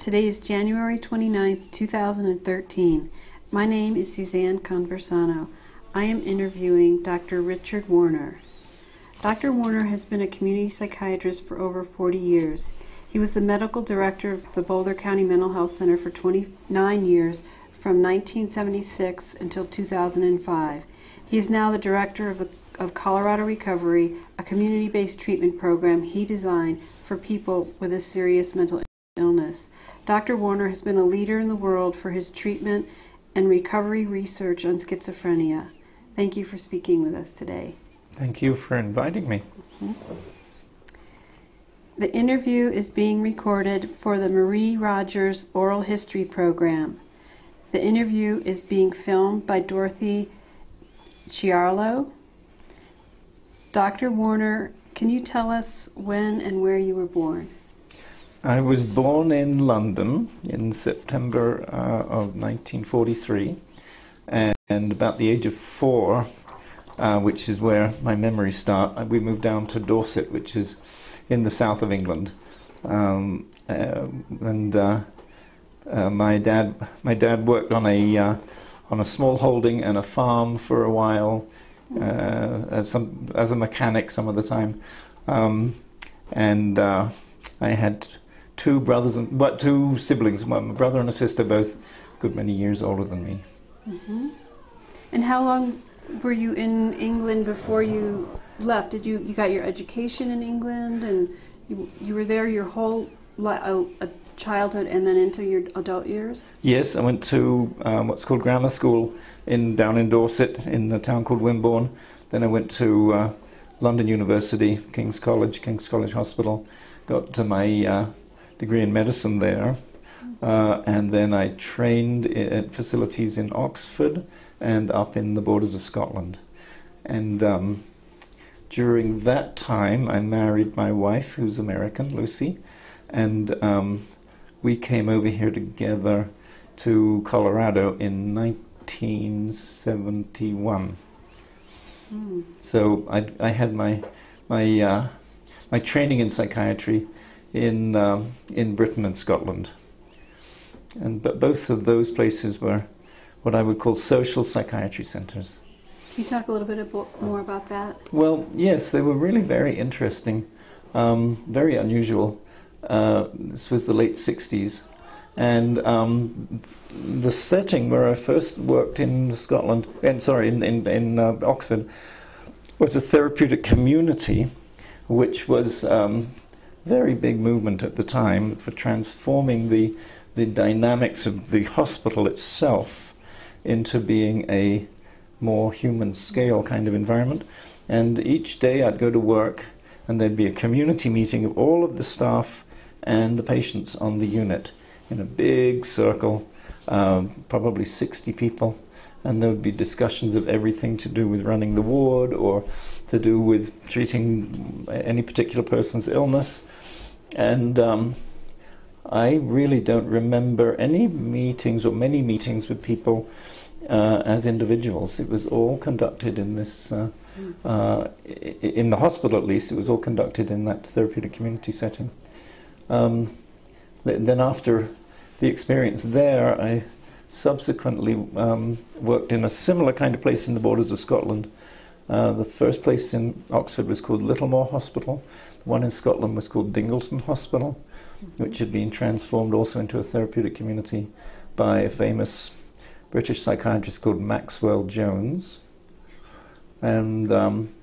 Today is January 29th, 2013. My name is Suzanne Conversano. I am interviewing Dr. Richard Warner. Dr. Warner has been a community psychiatrist for over 40 years. He was the medical director of the Boulder County Mental Health Center for 29 years, from 1976 until 2005. He is now the director of Colorado Recovery, a community-based treatment program he designed for people with a serious mental illness. Dr. Warner has been a leader in the world for his treatment and recovery research on schizophrenia. Thank you for speaking with us today. Thank you for inviting me. The interview is being recorded for the Marie Rogers Oral History Program. The interview is being filmed by Dorothy Chiarlo. Dr. Warner, can you tell us when and where you were born? I was born in London in September of 1943, and about the age of 4, which is where my memories start, we moved down to Dorset, which is in the south of England. My dad worked on a small holding and a farm for a while, as a mechanic some of the time, I had two siblings, my brother and a sister, both a good many years older than me. Mm-hmm. And how long were you in England before you left? Did you got your education in England, and you were there your whole childhood and then into your adult years? Yes, I went to what's called grammar school down in Dorset, in a town called Wimborne. Then I went to London University, King's College Hospital. Got to my degree in medicine there, and then I trained at facilities in Oxford and up in the borders of Scotland. And during that time I married my wife, who's American, Lucy, and we came over here together to Colorado in 1971. So I had my training in psychiatry in Britain and Scotland, but both of those places were what I would call social psychiatry centers. Can you talk a little bit more about that? Well, yes, they were really very interesting, very unusual. This was the late 60s, and the setting where I first worked in Scotland, in Oxford, was a therapeutic community, which was very big movement at the time for transforming the dynamics of the hospital itself into being a more human scale kind of environment. And each day I'd go to work and there'd be a community meeting of all of the staff and the patients on the unit in a big circle, probably 60 people, and there would be discussions of everything to do with running the ward or to do with treating any particular person's illness. And I really don't remember any meetings or many meetings with people as individuals. It was all conducted in this, in the hospital at least, it was all conducted in that therapeutic community setting. Then after the experience there, I subsequently worked in a similar kind of place in the borders of Scotland. The first place in Oxford was called Littlemore Hospital. The one in Scotland was called Dingleton Hospital, which had been transformed also into a therapeutic community by a famous British psychiatrist called Maxwell Jones. And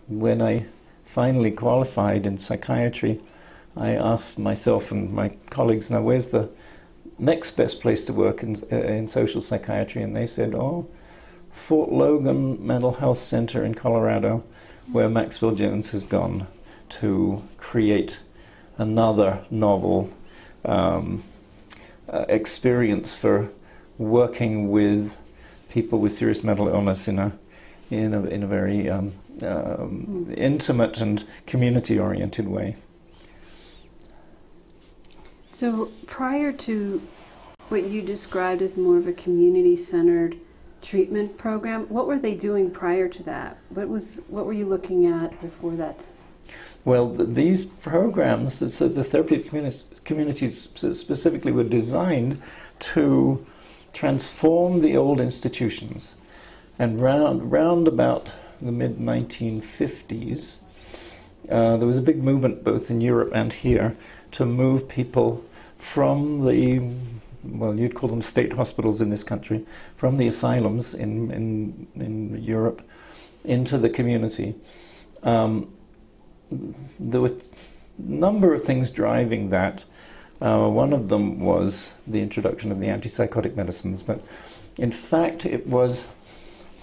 when I finally qualified in psychiatry, I asked myself and my colleagues, now where's the next best place to work in social psychiatry? And they said, oh, Fort Logan Mental Health Center in Colorado, where Maxwell Jones has gone to create another novel experience for working with people with serious mental illness in a very intimate and community-oriented way. So prior to what you described as more of a community-centered treatment program, what were they doing prior to that? What were you looking at before that? Well, these programs, so the therapeutic communities specifically, were designed to transform the old institutions. And round about the mid-1950s, there was a big movement both in Europe and here to move people from the, well, you'd call them state hospitals in this country, from the asylums in Europe into the community. There were a number of things driving that. One of them was the introduction of the antipsychotic medicines, but in fact it was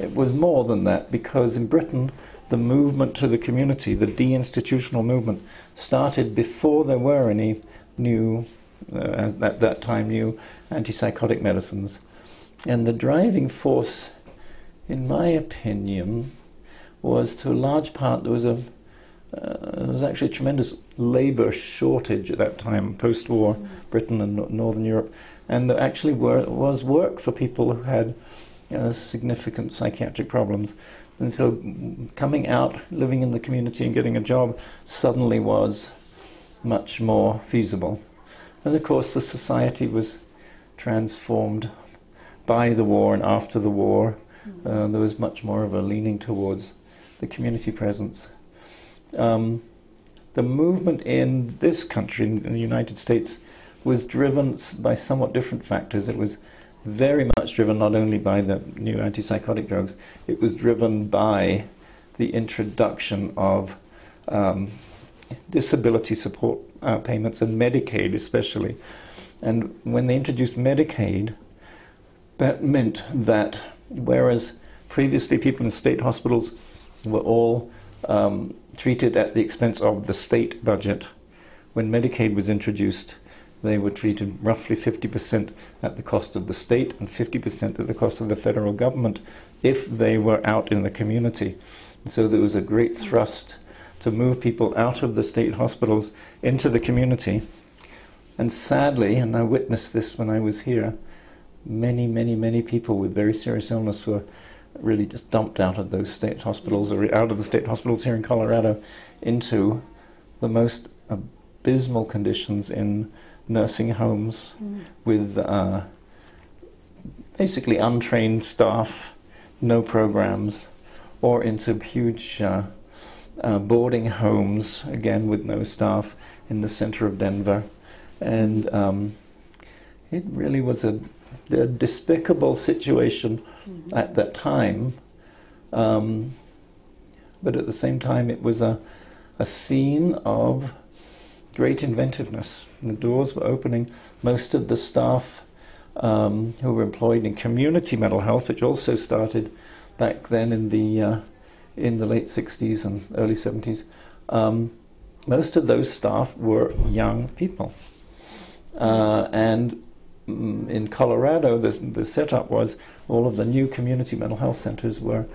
more than that, because in Britain the movement to the community, the de-institutional movement, started before there were any new, at that time, new antipsychotic medicines. And the driving force, in my opinion, was to a large part there was actually a tremendous labour shortage at that time, post-war Britain and Northern Europe, and there actually was work for people who had significant psychiatric problems. And so coming out, living in the community and getting a job suddenly was much more feasible. And of course the society was transformed by the war and after the war. There was much more of a leaning towards the community presence. The movement in this country, in the United States, was driven by somewhat different factors. It was very much driven not only by the new antipsychotic drugs, it was driven by the introduction of disability support payments, and Medicaid especially. And when they introduced Medicaid, that meant that whereas previously people in state hospitals were all treated at the expense of the state budget, when Medicaid was introduced, they were treated roughly 50% at the cost of the state and 50% at the cost of the federal government if they were out in the community. And so there was a great thrust to move people out of the state hospitals into the community. And sadly, and I witnessed this when I was here, many people with very serious illness were really just dumped out of those state hospitals, or out of the state hospitals here in Colorado, into the most abysmal conditions in nursing homes with basically untrained staff, no programs, or into huge boarding homes, again with no staff, in the center of Denver. And it really was a despicable situation at that time, but at the same time it was a scene of great inventiveness. The doors were opening. Most of the staff who were employed in community mental health, which also started back then in the late 60s and early 70s, most of those staff were young people. And in Colorado, the setup was all of the new community mental health centers were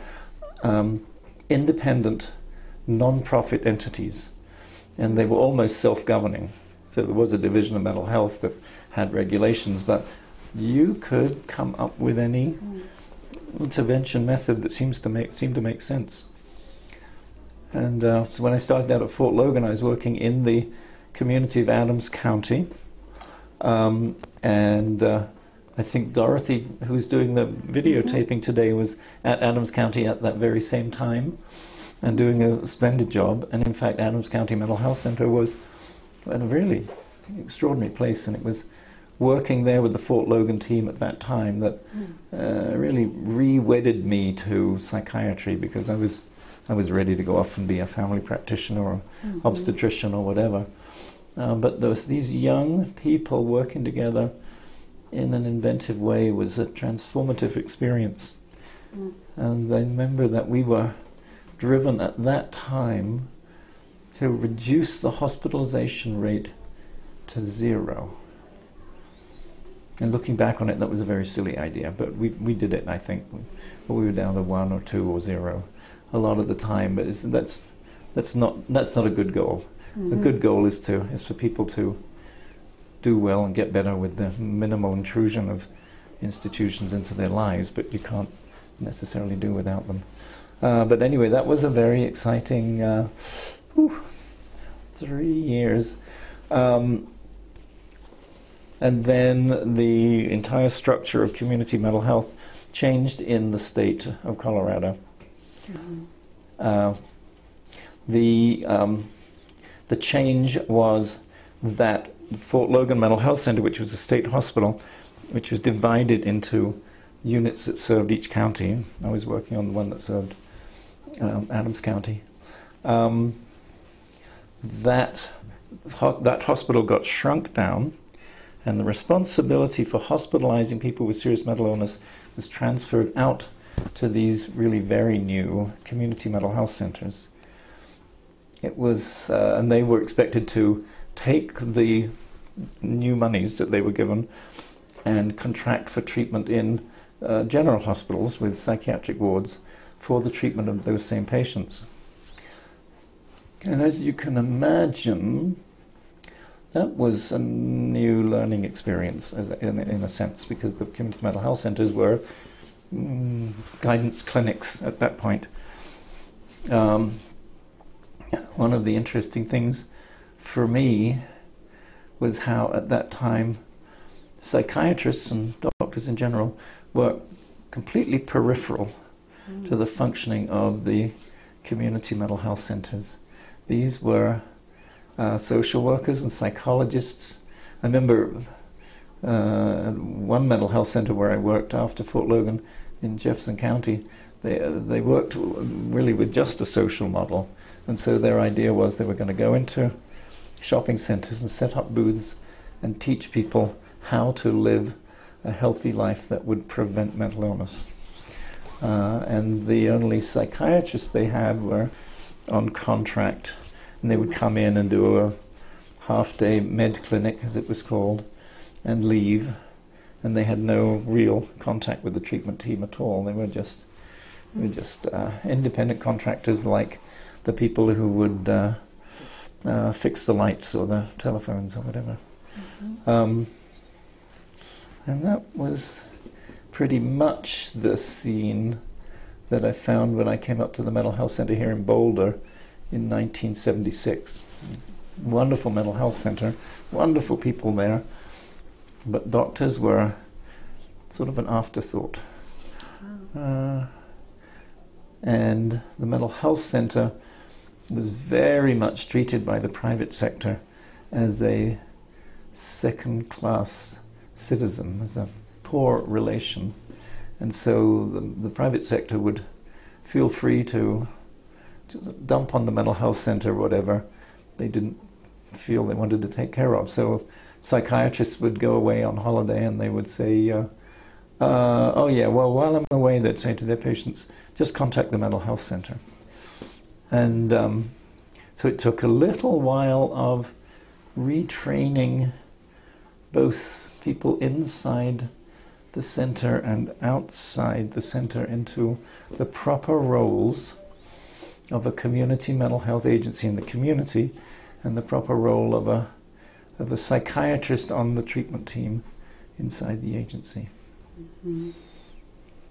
independent, non-profit entities, and they were almost self-governing. So there was a division of mental health that had regulations, but you could come up with any intervention method that seemed to make sense. And so when I started out at Fort Logan, I was working in the community of Adams County. And I think Dorothy, who's doing the videotaping today, was at Adams County at that very same time and doing a splendid job. And in fact, Adams County Mental Health Center was a really extraordinary place, and it was working there with the Fort Logan team at that time that really re-wedded me to psychiatry, because I was ready to go off and be a family practitioner or obstetrician or whatever. But there was these young people working together in an inventive way was a transformative experience. And I remember that we were driven at that time to reduce the hospitalization rate to 0. And looking back on it, that was a very silly idea, but we did it, I think. We were down to 1 or 2 or 0 a lot of the time, but that's not a good goal. A good goal is for people to do well and get better with the minimal intrusion of institutions into their lives, but you can't necessarily do without them. But anyway, that was a very exciting 3 years. And then the entire structure of community mental health changed in the state of Colorado. The change was that Fort Logan Mental Health Center, which was a state hospital, which was divided into units that served each county. I was working on the one that served Adams County. That hospital got shrunk down, and the responsibility for hospitalizing people with serious mental illness was transferred out to these really very new community mental health centers. It was, and they were expected to take the new monies that they were given and contract for treatment in general hospitals with psychiatric wards for the treatment of those same patients. And as you can imagine, that was a new learning experience in a sense, because the community mental health centers were guidance clinics at that point. One of the interesting things for me was how at that time psychiatrists and doctors in general were completely peripheral to the functioning of the community mental health centers. These were social workers and psychologists. I remember one mental health center where I worked after Fort Logan in Jefferson County, they worked really with just a social model. And so their idea was they were going to go into shopping centers and set up booths and teach people how to live a healthy life that would prevent mental illness. And the only psychiatrists they had were on contract, and they would come in and do a half-day med clinic, as it was called, and leave. And they had no real contact with the treatment team at all. They were just independent contractors, like the people who would fix the lights or the telephones or whatever. And that was pretty much the scene that I found when I came up to the mental health center here in Boulder in 1976. Wonderful mental health center, wonderful people there, but doctors were sort of an afterthought. And the mental health center was very much treated by the private sector as a second-class citizen, as a poor relation. And so the private sector would feel free to just dump on the mental health center whatever they didn't feel they wanted to take care of. So psychiatrists would go away on holiday and they would say, oh yeah, well, while I'm away, they'd say to their patients, just contact the mental health center. And so it took a little while of retraining both people inside the center and outside the center into the proper roles of a community mental health agency in the community and the proper role of a psychiatrist on the treatment team inside the agency.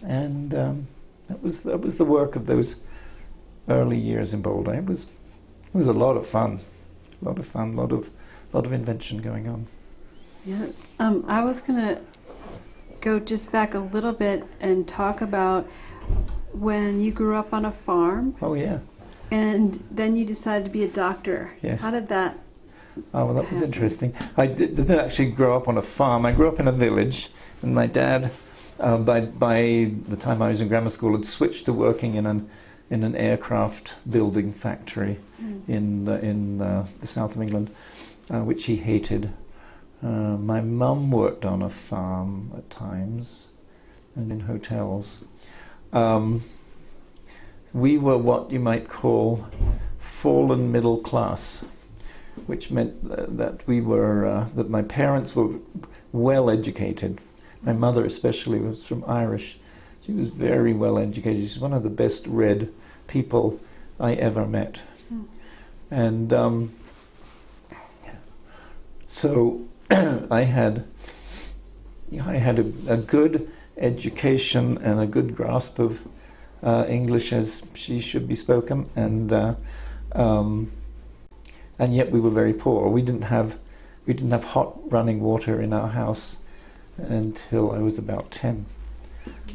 And that was the work of those early years in Boulder. It was a lot of fun, a lot of invention going on. Yeah, I was going to go just back a little bit and talk about when you grew up on a farm. Oh yeah. And then you decided to be a doctor. Yes. How did that Oh, well, that was happen? interesting. I didn't actually grow up on a farm. I grew up in a village, and my dad, by the time I was in grammar school, had switched to working in an aircraft building factory in the south of England, which he hated. My mum worked on a farm at times and in hotels. We were what you might call fallen middle class, which meant that we were that my parents were well educated. My mother especially was from Irish. She was very well educated. She's one of the best read people I ever met. And so I had a good education and a good grasp of English as she should be spoken, and and yet we were very poor. We didn't have hot running water in our house until I was about 10,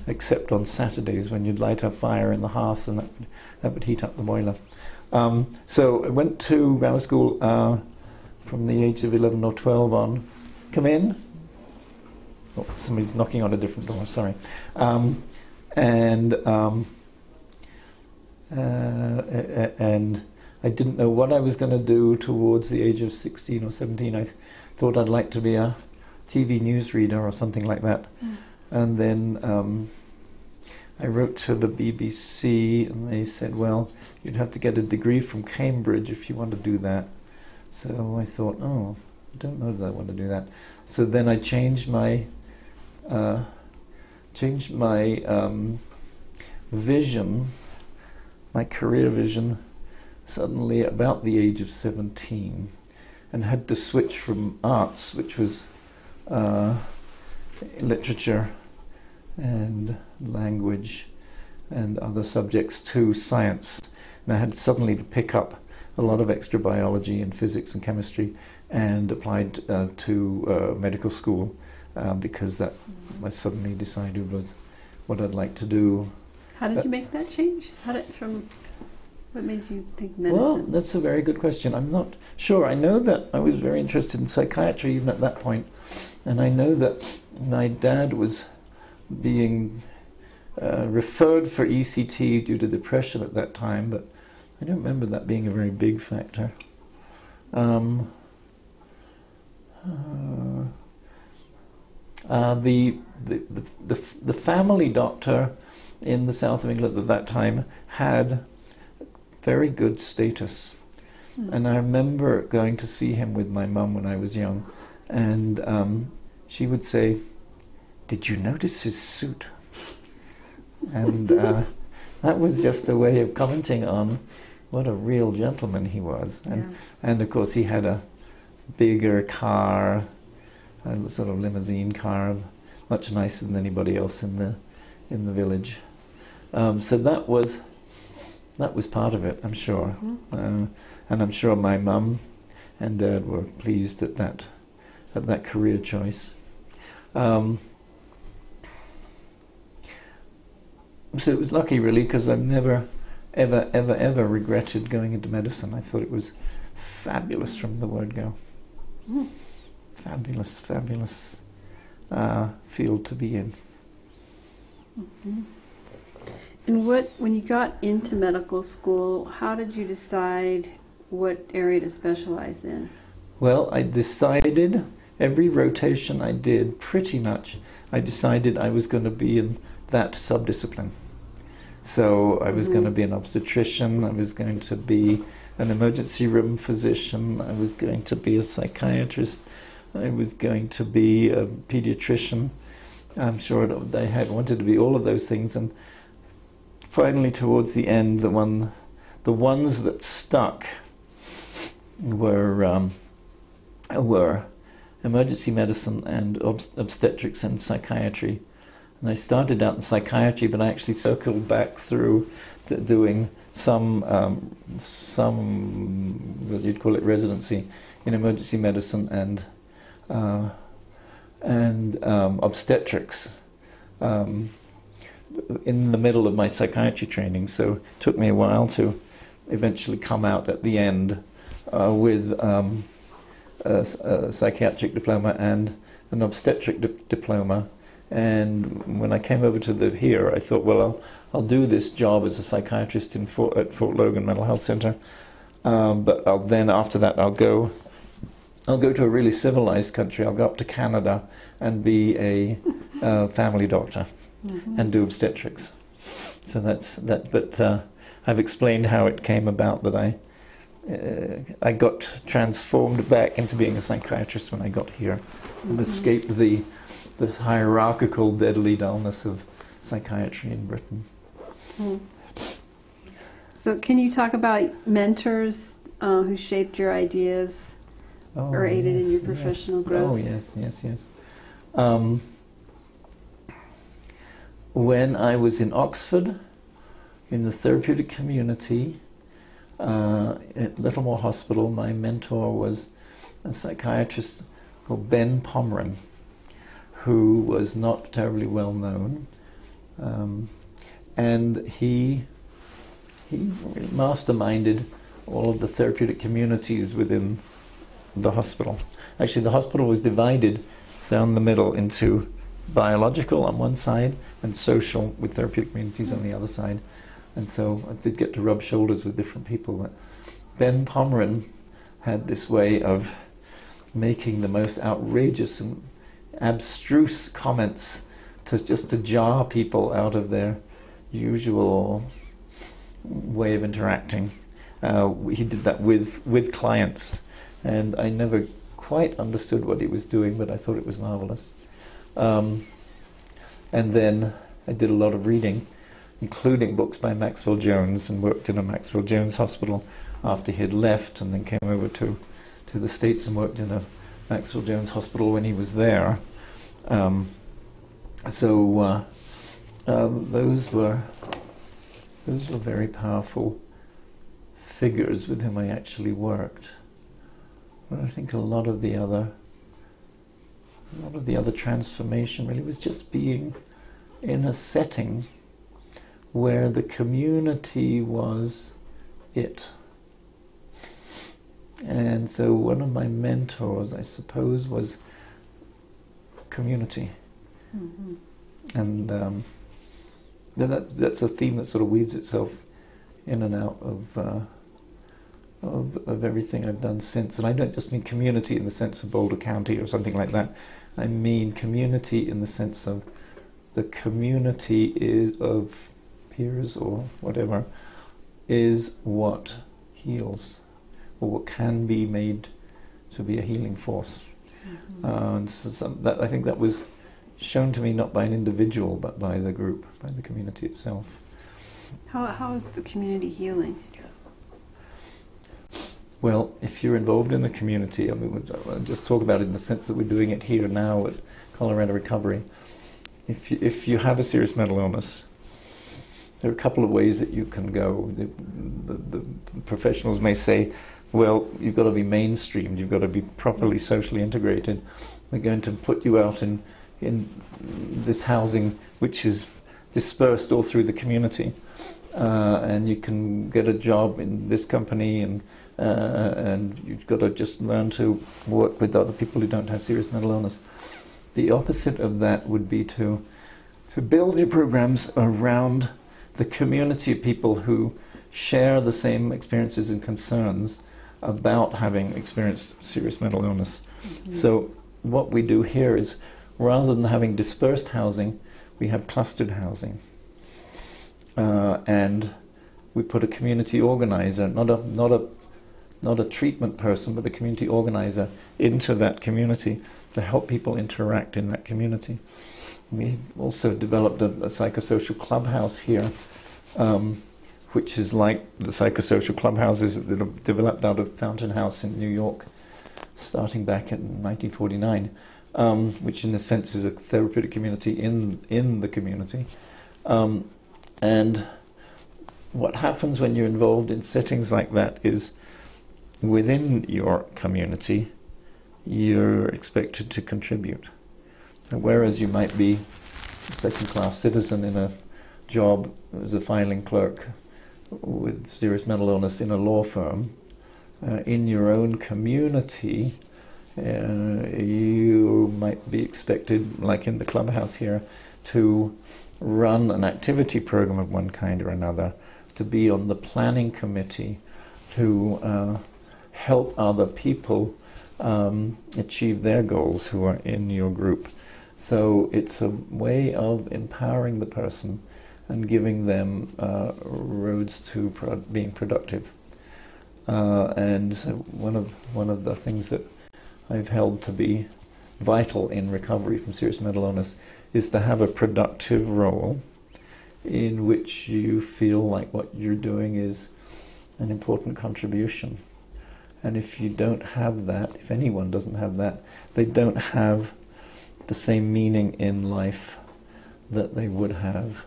except on Saturdays when you'd light a fire in the hearth, and that would heat up the boiler. So I went to grammar school from the age of 11 or 12 on. Come in. Oh, somebody's knocking on a different door, sorry. And I didn't know what I was going to do towards the age of 16 or 17. I thought I'd like to be a TV newsreader or something like that. And then I wrote to the BBC, and they said, well, you'd have to get a degree from Cambridge if you want to do that. So I thought, oh, I don't know that I want to do that. So then I changed my vision, my career vision, suddenly about the age of 17, and had to switch from arts, which was literature and language and other subjects, to science. And I had suddenly to pick up a lot of extra biology and physics and chemistry, and applied to medical school because that I suddenly decided was what I'd like to do. How did you make that change? What made you think medicine? Well, that's a very good question. I'm not sure. I know that I was very interested in psychiatry even at that point, and I know that my dad was being referred for ECT due to depression at that time, but I don't remember that being a very big factor. The family doctor in the south of England at that time had very good status, and I remember going to see him with my mum when I was young, and she would say, "Did you notice his suit?" And that was just a way of commenting on what a real gentleman he was. And of course he had a bigger car, a sort of limousine car, much nicer than anybody else in the village. So that was part of it, I'm sure. And I'm sure my mum and dad were pleased at that career choice. So it was lucky, really, because I've never, ever regretted going into medicine. I thought it was fabulous from the word go. Fabulous field to be in. And when you got into medical school, how did you decide what area to specialize in? Well, I decided, every rotation I did, pretty much, I decided I was going to be in that subdiscipline. So I was going to be an obstetrician, I was going to be an emergency room physician, I was going to be a psychiatrist, I was going to be a pediatrician. I'm sure they had wanted to be all of those things, and finally towards the end, the ones that stuck were emergency medicine and obstetrics and psychiatry. And I started out in psychiatry, but I actually circled back through to doing some what you'd call it, residency in emergency medicine and obstetrics in the middle of my psychiatry training. So it took me a while to eventually come out at the end with a psychiatric diploma and an obstetric diploma. And when I came over to here, I thought, well, I'll do this job as a psychiatrist at Fort Logan Mental Health Center, but after that I'll go to a really civilized country. I'll go up to Canada and be a family doctor and do obstetrics. So that's that. But I've explained how it came about that I got transformed back into being a psychiatrist when I got here and escaped the hierarchical deadly dullness of psychiatry in Britain. So can you talk about mentors who shaped your ideas or aided in your professional growth? Oh, yes. When I was in Oxford, in the therapeutic community, At Littlemore Hospital, my mentor was a psychiatrist called Ben Pomeran, who was not terribly well known, and he masterminded all of the therapeutic communities within the hospital. Actually, the hospital was divided down the middle into biological on one side and social with therapeutic communities on the other side. And so I did get to rub shoulders with different people. But Ben Pomeran had this way of making the most outrageous and abstruse comments to jar people out of their usual way of interacting. He did that with clients, and I never quite understood what he was doing, but I thought it was marvelous. And then I did a lot of reading, including books by Maxwell Jones, and worked in a Maxwell Jones hospital after he had left, and then came over to the States and worked in a Maxwell Jones hospital when he was there. Those were very powerful figures with whom I actually worked. But I think a lot of the other transformation really was just being in a setting where the community was it. And so one of my mentors, I suppose, was community. Mm-hmm. And that's a theme that sort of weaves itself in and out of everything I've done since. And I don't just mean community in the sense of Boulder County or something like that. I mean community in the sense of the community of peers or whatever is what heals, or what can be made to be a healing force. Mm-hmm. And so I think that was shown to me not by an individual, but by the group, by the community itself. How is the community healing? Well, if you're involved in the community, I mean, I'll just talk about it in the sense that we're doing it here now at Colorado Recovery. If you have a serious mental illness, there are a couple of ways that you can go. The professionals may say, well, you've got to be mainstreamed, you've got to be properly socially integrated. We're going to put you out in this housing which is dispersed all through the community, and you can get a job in this company, and you've got to just learn to work with other people who don't have serious mental illness. The opposite of that would be to build your programs around the community of people who share the same experiences and concerns about having experienced serious mental illness. Mm-hmm. So what we do here is, rather than having dispersed housing, we have clustered housing. And we put a community organizer, not a treatment person, but a community organizer into that community to help people interact in that community. We also developed a psychosocial clubhouse here, which is like the psychosocial clubhouses that have developed out of Fountain House in New York, starting back in 1949, which in a sense is a therapeutic community in the community. And what happens when you're involved in settings like that is, within your community, you're expected to contribute. And whereas you might be a second-class citizen in a job as a filing clerk with serious mental illness in a law firm, in your own community, you might be expected, like in the clubhouse here, to run an activity program of one kind or another, to be on the planning committee, to help other people achieve their goals who are in your group. So it's a way of empowering the person and giving them roads to being productive. And one of the things that I've held to be vital in recovery from serious mental illness is to have a productive role in which you feel like what you're doing is an important contribution. And if you don't have that, if anyone doesn't have that, they don't have the same meaning in life that they would have,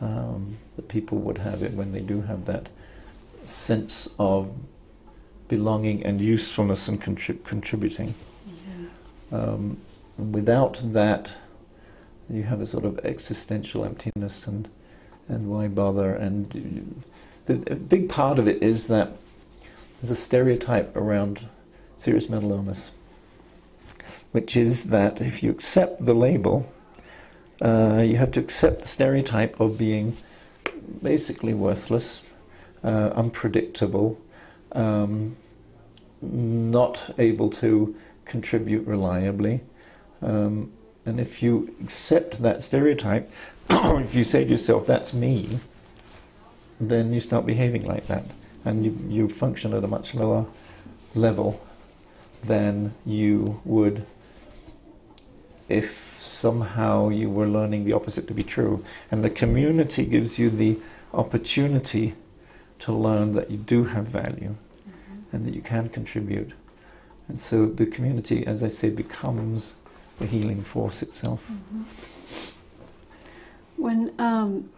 that people would have it when they do have that sense of belonging and usefulness and contributing. Without that, you have a sort of existential emptiness and why bother? And a big part of it is that there's a stereotype around serious mental illness, which is that if you accept the label, you have to accept the stereotype of being basically worthless, unpredictable, not able to contribute reliably. And if you accept that stereotype, if you say to yourself, that's me, then you start behaving like that. And you function at a much lower level than you would if somehow you were learning the opposite to be true. And the community gives you the opportunity to learn that you do have value and that you can contribute. And so the community, as I say, becomes the healing force itself. When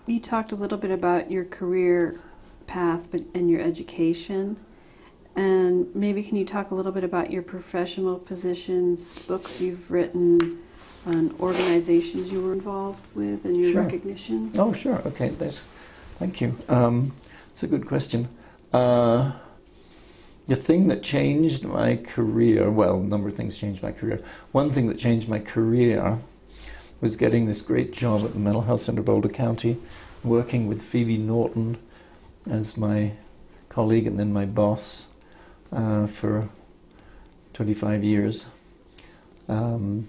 you talked a little bit about your career path and your education, and maybe can you talk a little bit about your professional positions, books you've written, and organizations you were involved with, and your recognitions? Oh, sure. Okay, thank you. It's a good question. The thing that changed my career, well, a number of things changed my career. One thing that changed my career was getting this great job at the Mental Health Center of Boulder County, working with Phoebe Norton as my colleague and then my boss for 25 years. And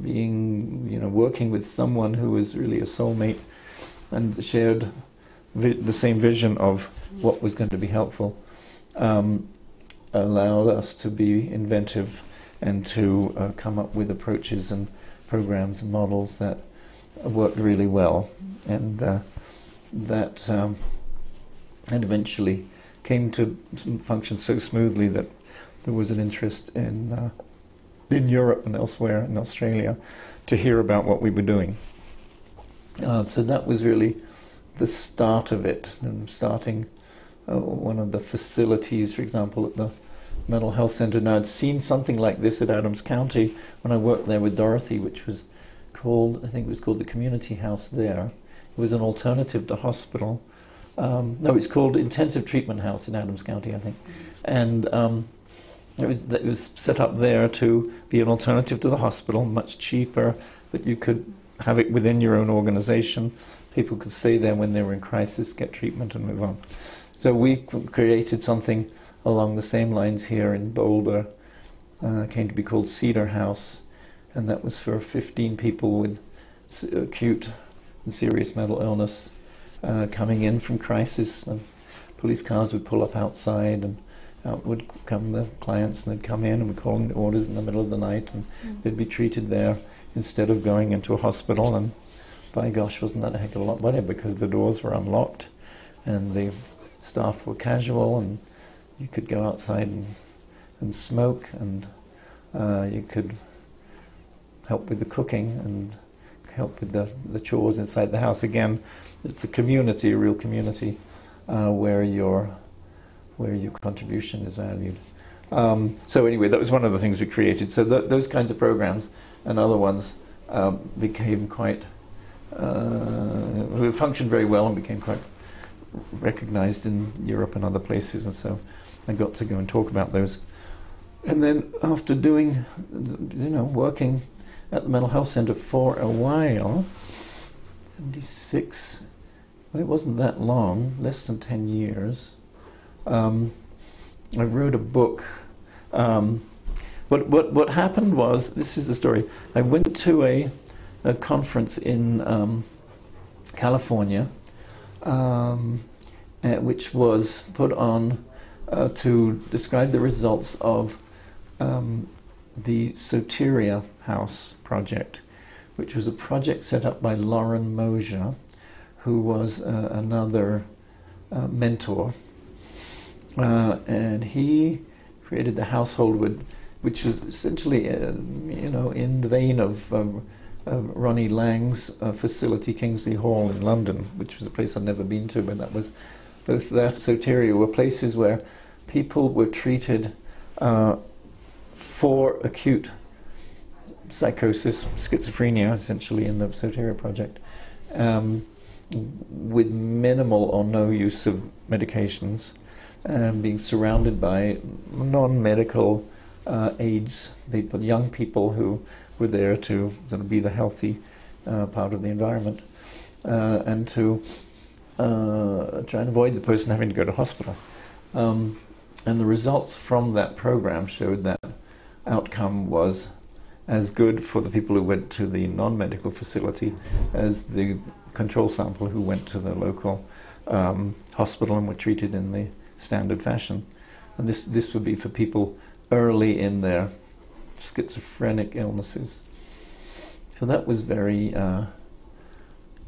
being, working with someone who was really a soulmate and shared the same vision of what was going to be helpful, allowed us to be inventive and to come up with approaches and programs and models that worked really well. And that eventually came to function so smoothly that there was an interest in Europe and elsewhere, in Australia, to hear about what we were doing. So that was really the start of it, and starting one of the facilities, for example, at the Mental Health Center. Now, I'd seen something like this at Adams County when I worked there with Dorothy, which was called, I think it was called the Community House there. It was an alternative to hospital. No, it's called Intensive Treatment House in Adams County, I think. And it was set up there to be an alternative to the hospital, much cheaper, that you could have it within your own organization. People could stay there when they were in crisis, get treatment and move on. So we created something along the same lines here in Boulder. Came to be called Cedar House, and that was for 15 people with acute and serious mental illness coming in from crisis. And police cars would pull up outside, and out would come the clients, and they'd come in, and we'd call in orders in the middle of the night, and they'd be treated there instead of going into a hospital. And by gosh, wasn't that a heck of a lot better, because the doors were unlocked and the staff were casual, and you could go outside and smoke, and you could help with the cooking and help with the chores inside the house. Again, it's a community, a real community, where your contribution is valued. So anyway, that was one of the things we created. So those kinds of programs and other ones became quite, functioned very well and became quite recognized in Europe and other places, and so I got to go and talk about those. And then after doing, working at the Mental Health Center for a while, 76, well, it wasn't that long, less than 10 years, I wrote a book. What happened was, this is the story, I went to a conference in California, which was put on to describe the results of the Soteria House project, which was a project set up by Lauren Mosier, who was another mentor, and he created the household which was essentially, in the vein of Ronnie Lang's facility, Kingsley Hall in London, which was a place I'd never been to, but that was both that and soteria were places where people were treated for acute psychosis, schizophrenia, essentially in the Soteria project, with minimal or no use of medications, and being surrounded by non-medical aides, people, young people who were there to sort of be the healthy part of the environment, and to try and avoid the person having to go to hospital. And the results from that program showed that outcome was as good for the people who went to the non-medical facility as the control sample who went to the local hospital and were treated in the standard fashion. And this would be for people early in their schizophrenic illnesses. So that was very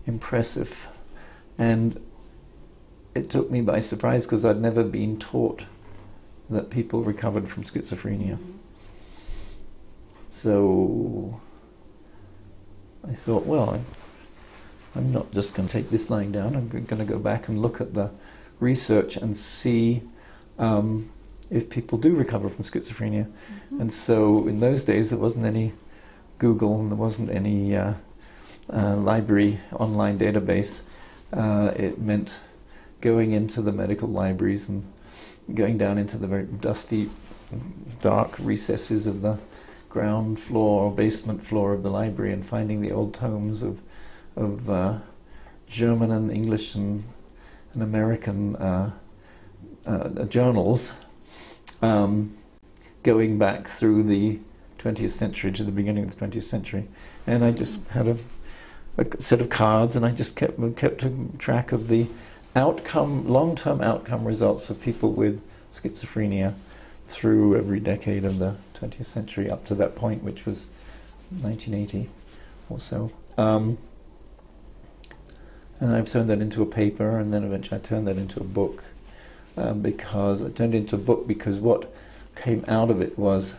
impressive. And it took me by surprise because I'd never been taught that people recovered from schizophrenia. So I thought, well, I'm not just going to take this lying down. I'm going to go back and look at the research and see if people do recover from schizophrenia. Mm-hmm. And so in those days there wasn't any Google and there wasn't any library online database. It meant going into the medical libraries and going down into the very dusty, dark recesses of the ground floor or basement floor of the library and finding the old tomes of German and English and American journals, going back through the 20th century to the beginning of the 20th century. And I just had a set of cards, and I just kept track of the long-term outcome results of people with schizophrenia through every decade of the 20th century up to that point, which was 1980 or so. And I turned that into a paper, and then eventually I turned that into a book. Because I turned it into a book because what came out of it was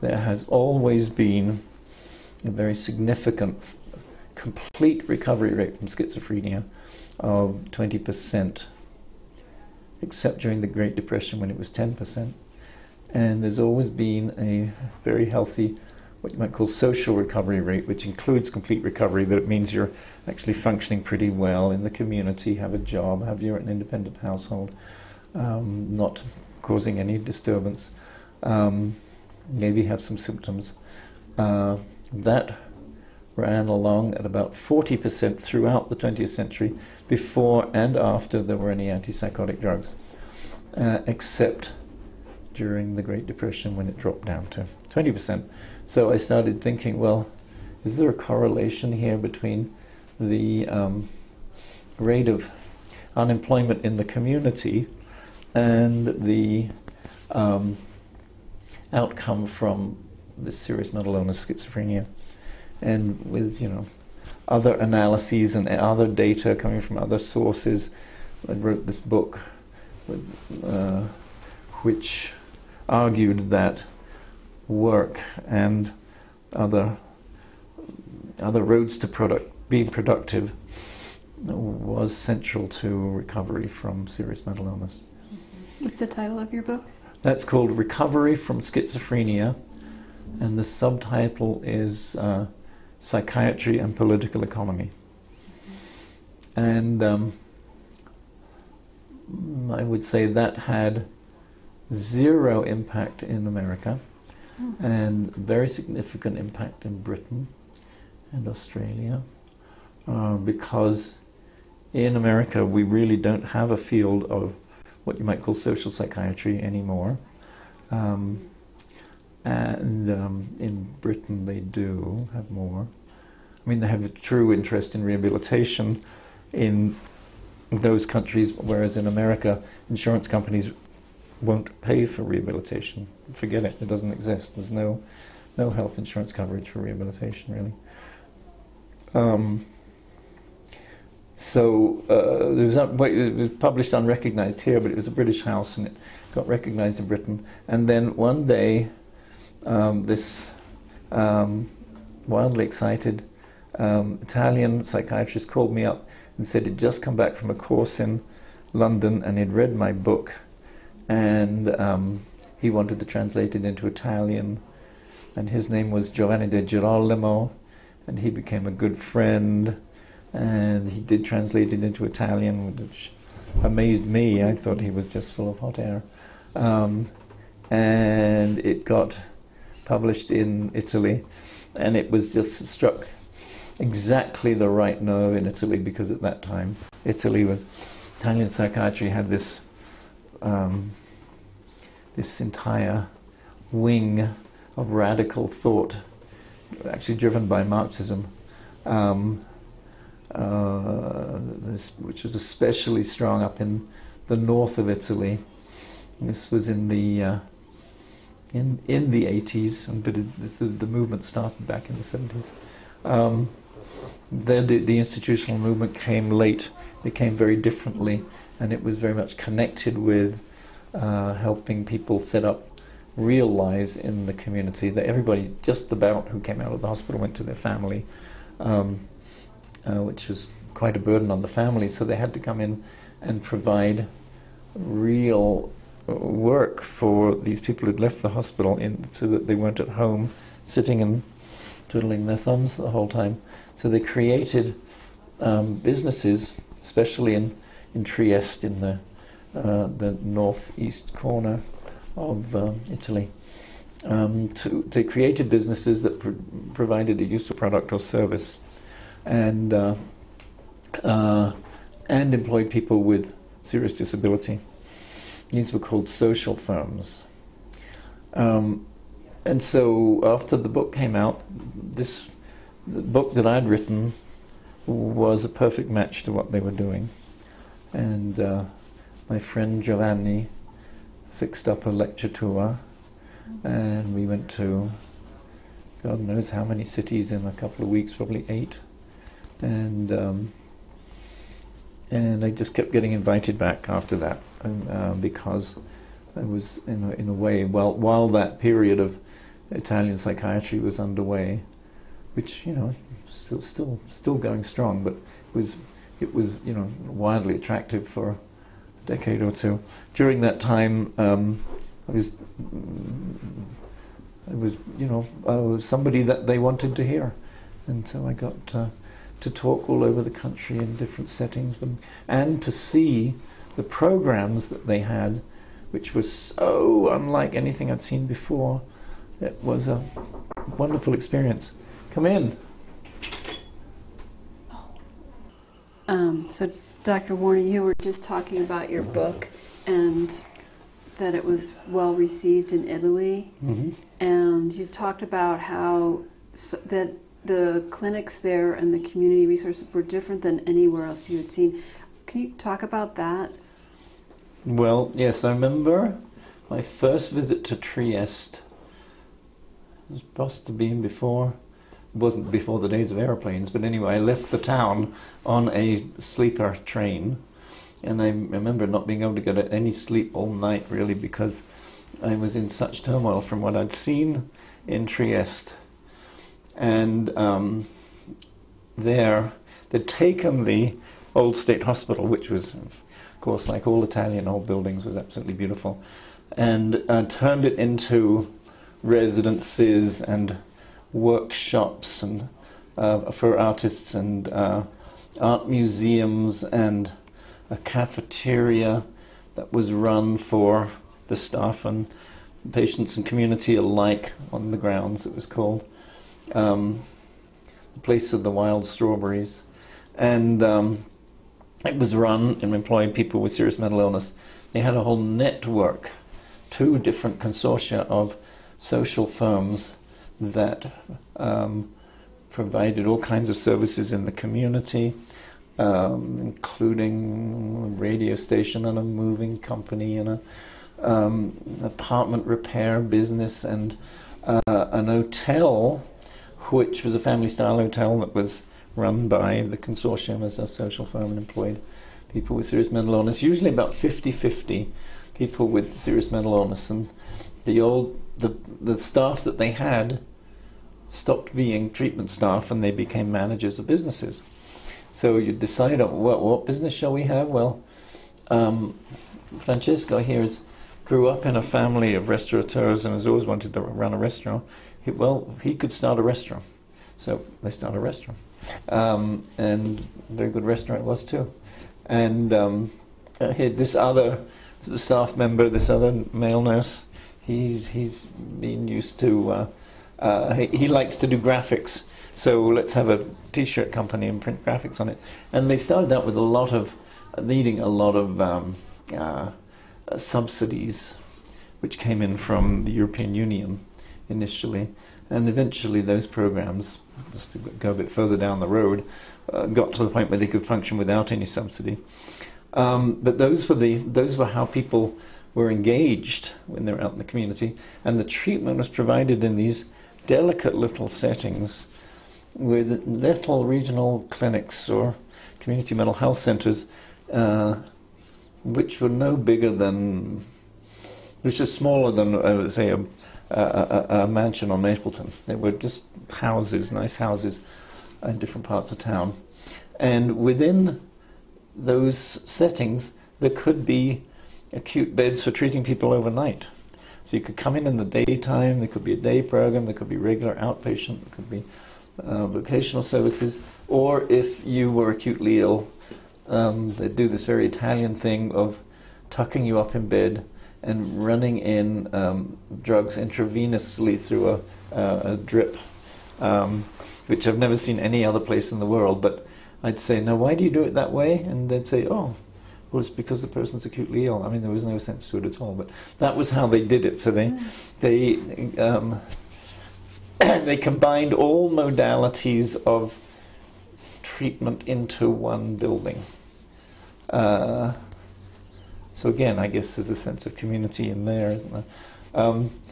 there has always been a very significant complete recovery rate from schizophrenia of 20%, except during the Great Depression when it was 10%. And there's always been a very healthy, what you might call social recovery rate, which includes complete recovery, but it means you're actually functioning pretty well in the community, have a job, have your an independent household, not causing any disturbance, maybe have some symptoms. That ran along at about 40% throughout the 20th century, before and after there were any antipsychotic drugs, except during the Great Depression when it dropped down to 20%. So I started thinking, well, is there a correlation here between the rate of unemployment in the community and the outcome from this serious mental illness, schizophrenia? And with, other analyses and other data coming from other sources, I wrote this book which argued that work and other roads to being productive was central to recovery from serious mental illness. What's the title of your book? That's called Recovery from Schizophrenia, and the subtitle is Psychiatry and Political Economy. And I would say that had zero impact in America, and very significant impact in Britain and Australia, because in America we really don't have a field of what you might call social psychiatry anymore. And in Britain they do have more. I mean, they have a true interest in rehabilitation in those countries, whereas in America insurance companies won't pay for rehabilitation. Forget it, it doesn't exist. There's no health insurance coverage for rehabilitation, really. It was published unrecognized here, but it was a British house and it got recognized in Britain. And then one day this wildly excited Italian psychiatrist called me up and said he'd just come back from a course in London, and he'd read my book, and he wanted to translate it into Italian, and his name was Giovanni de Girolamo, and he became a good friend, and he did translate it into Italian, which amazed me. I thought he was just full of hot air. And it got published in Italy, and it was just struck exactly the right nerve in Italy, because at that time Italian psychiatry had this this entire wing of radical thought, actually driven by Marxism, which was especially strong up in the north of Italy. This was in the 80s, but the movement started back in the 70s. The institutional movement came late. It came very differently, and it was very much connected with helping people set up real lives in the community. That everybody, just about, who came out of the hospital went to their family, which was quite a burden on the family. So they had to come in and provide real work for these people who'd left the hospital, so that they weren't at home sitting and twiddling their thumbs the whole time. So they created businesses, especially in Trieste, in the northeast corner of Italy. They created businesses that provided a useful product or service, and employed people with serious disability. These were called social firms. And so after the book came out, the book that I'd written was a perfect match to what they were doing. And my friend Giovanni fixed up a lecture tour, and we went to God knows how many cities in a couple of weeks, probably 8. And I just kept getting invited back after that, because I was, in a way, while that period of Italian psychiatry was underway, which still going strong, but it was wildly attractive for a decade or two. During that time, I was somebody that they wanted to hear, and so I got to talk all over the country in different settings, and to see the programs that they had, which was so unlike anything I'd seen before. It was a wonderful experience. Come in. So, Dr. Warner, you were just talking about your book and that it was well received in Italy, and you talked about how that the clinics there and the community resources were different than anywhere else you had seen. Can you talk about that? Well, yes, I remember my first visit to Trieste. It was supposed to be before, it wasn't before the days of airplanes, but anyway, I left the town on a sleeper train, and I remember not being able to get any sleep all night, really, because I was in such turmoil from what I'd seen in Trieste. And there, they'd taken the old state hospital, which was, of course, like all Italian old buildings, was absolutely beautiful, and turned it into residences and workshops and for artists, and art museums, and a cafeteria that was run for the staff and patients and community alike on the grounds, it was called. The place of the wild strawberries. And it was run and employed people with serious mental illness. They had a whole network, 2 different consortia of social firms that provided all kinds of services in the community, including a radio station and a moving company and an apartment repair business, and an hotel, which was a family-style hotel that was run by the consortium as a social firm and employed people with serious mental illness, usually about 50-50 people with serious mental illness. And the staff that they had stopped being treatment staff, and they became managers of businesses. So you decide on what business shall we have? Well, Francesco here grew up in a family of restaurateurs and has always wanted to run a restaurant. He could start a restaurant. So they started a restaurant. And a very good restaurant it was too. And this other staff member, this other male nurse, he's been used to, he likes to do graphics. So let's have a t-shirt company and print graphics on it. And they started out with needing a lot of subsidies, which came in from the European Union initially. And eventually those programs, just to go a bit further down the road, got to the point where they could function without any subsidy. But those were how people were engaged when they were out in the community, and the treatment was provided in these delicate little settings with little regional clinics or community mental health centers, which were no bigger than, which is smaller than, say, a mansion on Mapleton. They were just houses, nice houses in different parts of town. And within those settings, there could be acute beds for treating people overnight. So you could come in the daytime, there could be a day program, there could be regular outpatient, there could be vocational services, or if you were acutely ill, they'd do this very Italian thing of tucking you up in bed and running in drugs intravenously through a drip, which I've never seen any other place in the world. But I'd say, now why do you do it that way? And they'd say, oh, well, it's because the person's acutely ill. I mean, there was no sense to it at all, but that was how they did it. So they combined all modalities of treatment into one building. So again, I guess there's a sense of community in there, isn't there?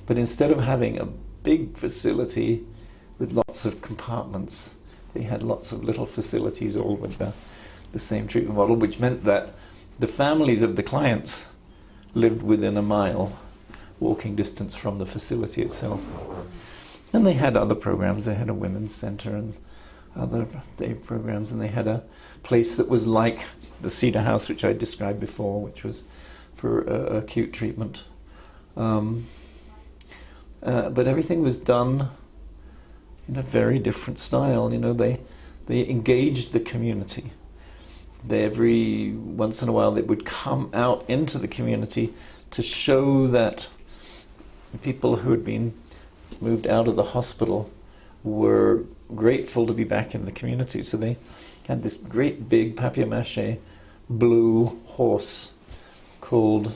But instead of having a big facility with lots of compartments, they had lots of little facilities all with the same treatment model, which meant that the families of the clients lived within a mile walking distance from the facility itself. And they had other programs. They had a women's center and other day programs, and they had a place that was like the Cedar House, which I described before, which was for acute treatment. But everything was done in a very different style. You know, they engaged the community. Every once in a while they would come out into the community to show that people who had been moved out of the hospital were grateful to be back in the community. So they had this great big papier-mâché blue horse called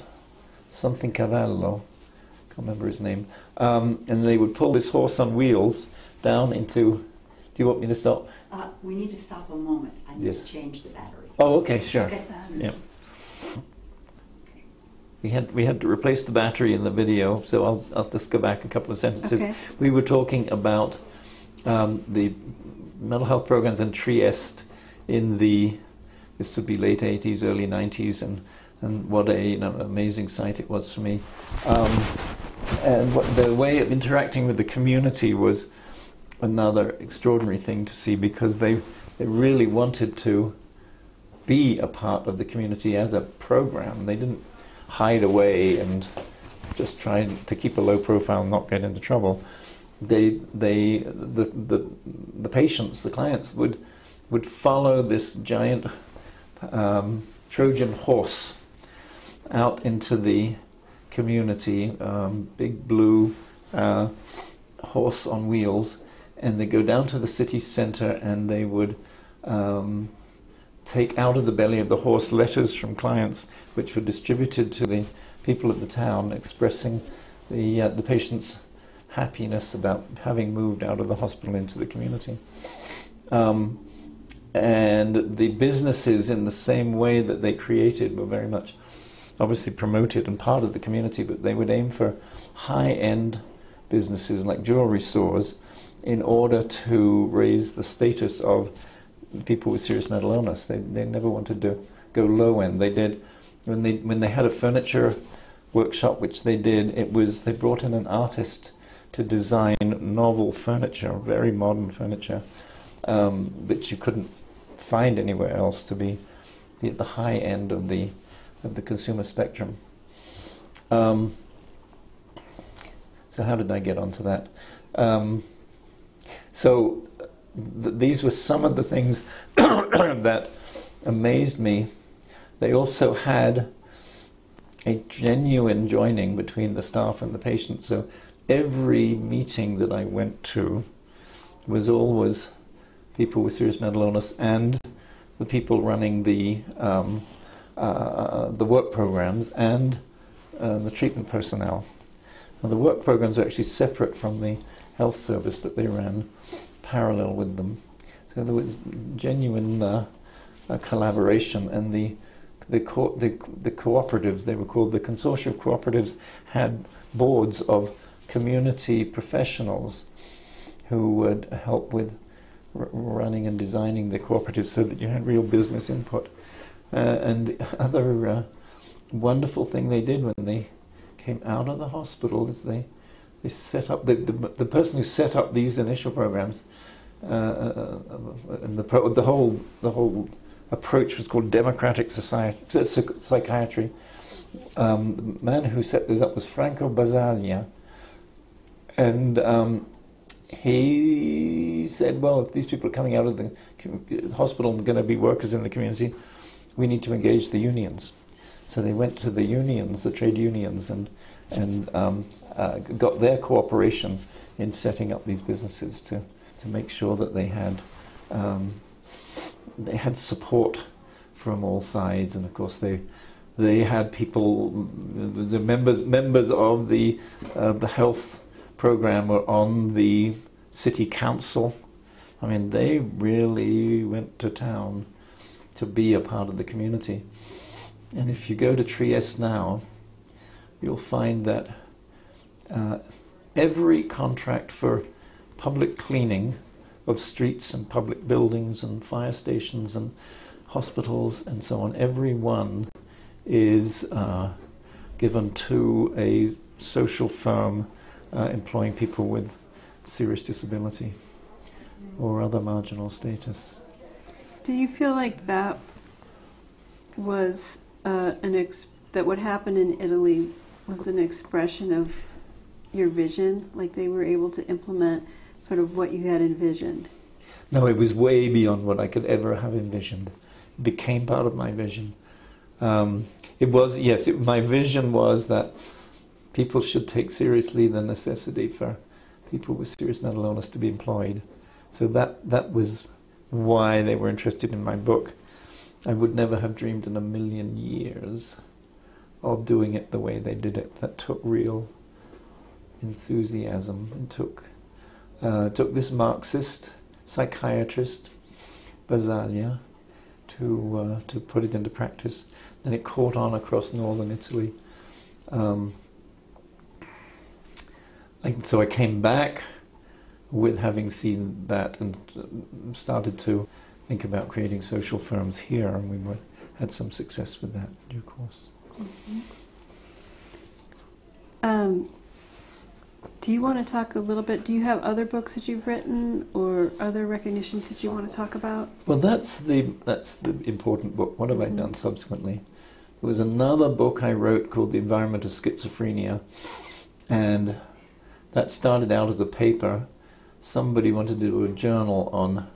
something Cavallo, can't remember his name, and they would pull this horse on wheels down into, do you want me to stop? We need to stop a moment. I need to change the battery. Oh, okay, sure. Okay. Yeah. We had to replace the battery in the video, so I'll just go back a couple of sentences. Okay. We were talking about the mental health programs in Trieste in this would be late 80s, early 90s, and what an amazing sight it was for me. And the way of interacting with the community was another extraordinary thing to see, because they really wanted to be a part of the community as a program. They didn't hide away and just try to keep a low profile and not get into trouble. The patients, the clients would follow this giant Trojan horse out into the community, big blue horse on wheels, and they go down to the city center and they would take out of the belly of the horse letters from clients which were distributed to the people of the town, expressing the patient's happiness about having moved out of the hospital into the community. And the businesses, in the same way that they created, were very much obviously promoted and part of the community, but they would aim for high-end businesses like jewelry stores in order to raise the status of people with serious mental illness. They never wanted to go low end. They did, when they had a furniture workshop, which they did, they brought in an artist to design novel furniture, very modern furniture, which you couldn't find anywhere else, to be at the high end of the the consumer spectrum. So how did I get onto that? These were some of the things that amazed me. They also had a genuine joining between the staff and the patient. So every meeting that I went to was always people with serious mental illness and the people running the work programs and the treatment personnel. Now, the work programs are actually separate from the health service, but they ran parallel with them. So there was genuine collaboration, and the cooperatives, they were called the consortium cooperatives, had boards of community professionals who would help with running and designing the cooperatives so that you had real business input. And the other wonderful thing they did when they came out of the hospital is they set up, the person who set up these initial programs, and the whole approach was called democratic psychiatry. The man who set this up was Franco Basaglia, and he said, well, if these people are coming out of the hospital and going to be workers in the community, we need to engage the unions. So they went to the unions, the trade unions, and got their cooperation in setting up these businesses to make sure that they had support from all sides. And of course they had people, the members of the health program were on the city council. I mean, they really went to town to be a part of the community. And if you go to Trieste now, you'll find that every contract for public cleaning of streets and public buildings and fire stations and hospitals and so on, every one is given to a social firm employing people with serious disability or other marginal status. Do you feel like that was that what happened in Italy was an expression of your vision? Like they were able to implement sort of what you had envisioned? No, it was way beyond what I could ever have envisioned. It became part of my vision. It was, yes, my vision was that people should take seriously the necessity for people with serious mental illness to be employed. So that was why they were interested in my book. I would never have dreamed in a million years of doing it the way they did it. That took real enthusiasm and took this Marxist psychiatrist, Basaglia, to put it into practice. And it caught on across northern Italy. So I came back with having seen that and started to think about creating social firms here, and we had some success with that in due course. Mm-hmm. Do you want to talk a little bit, do you have other books that you've written or other recognitions that you want to talk about? Well, that's the important book. What have I done subsequently? There was another book I wrote called The Environment of Schizophrenia, and that started out as a paper. Somebody wanted to do a journal on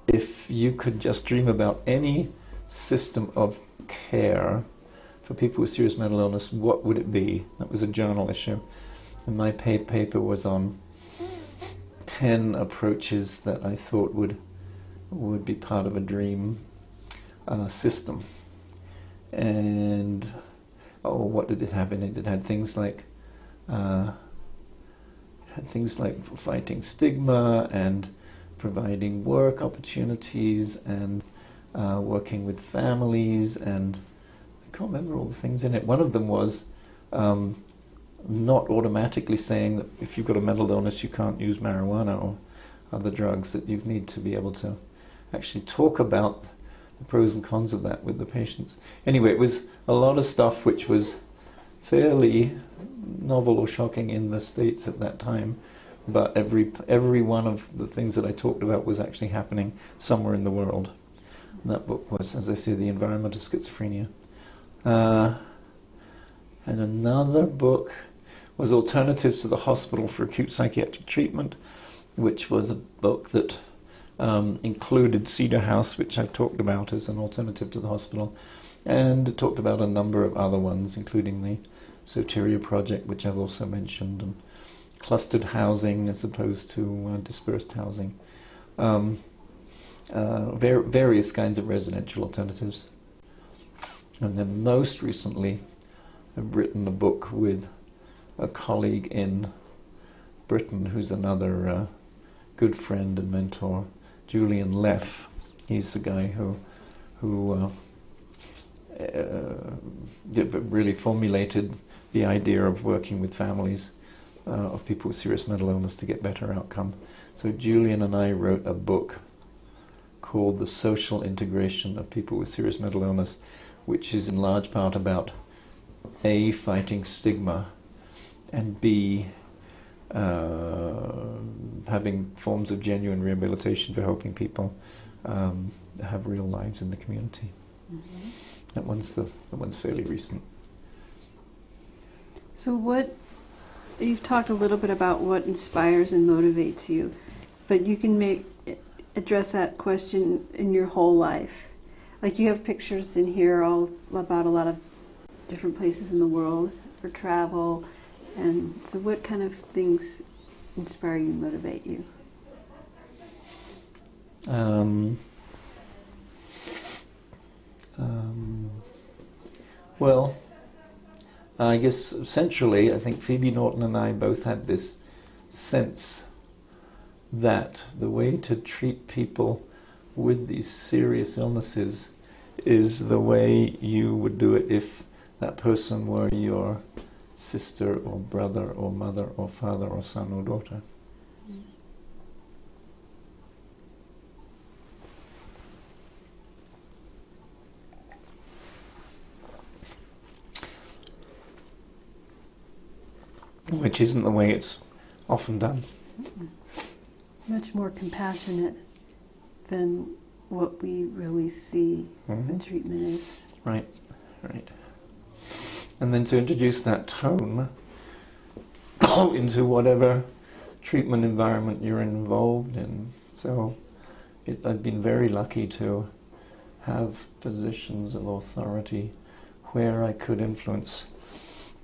if you could just dream about any system of care for people with serious mental illness, what would it be? That was a journal issue. And my paper was on 10 approaches that I thought would be part of a dream system. And what did it have in it? It had things like fighting stigma and providing work opportunities and working with families, and I can't remember all the things in it. One of them was not automatically saying that if you've got a mental illness you can't use marijuana or other drugs, that you need to be able to actually talk about the pros and cons of that with the patients. Anyway, it was a lot of stuff which was fairly novel or shocking in the States at that time, but every one of the things that I talked about was actually happening somewhere in the world. And that book was, as I say, The Environment of Schizophrenia. And another book was Alternatives to the Hospital for Acute Psychiatric Treatment, which was a book that included Cedar House, which I've talked about as an alternative to the hospital, and it talked about a number of other ones, including the Soteria project, which I've also mentioned, and clustered housing as opposed to dispersed housing. Various kinds of residential alternatives. And then most recently, I've written a book with a colleague in Britain who's another good friend and mentor, Julian Leff. He's the guy who really formulated the idea of working with families of people with serious mental illness to get better outcome. So Julian and I wrote a book called The Social Integration of People with Serious Mental Illness, which is in large part about A, fighting stigma, and B, having forms of genuine rehabilitation for helping people have real lives in the community. Mm-hmm. That one's fairly recent. So you've talked a little bit about what inspires and motivates you, but you can address that question in your whole life. Like, you have pictures in here all about a lot of different places in the world for travel, and so what kind of things inspire you and motivate you? Well, I guess centrally, I think Phoebe Norton and I both had this sense that the way to treat people with these serious illnesses is the way you would do it if that person were your sister or brother or mother or father or son or daughter. Which isn't the way it's often done. Much more compassionate than what we really see the treatment is. Right, right. And then to introduce that tone into whatever treatment environment you're involved in. So I've been very lucky to have positions of authority where I could influence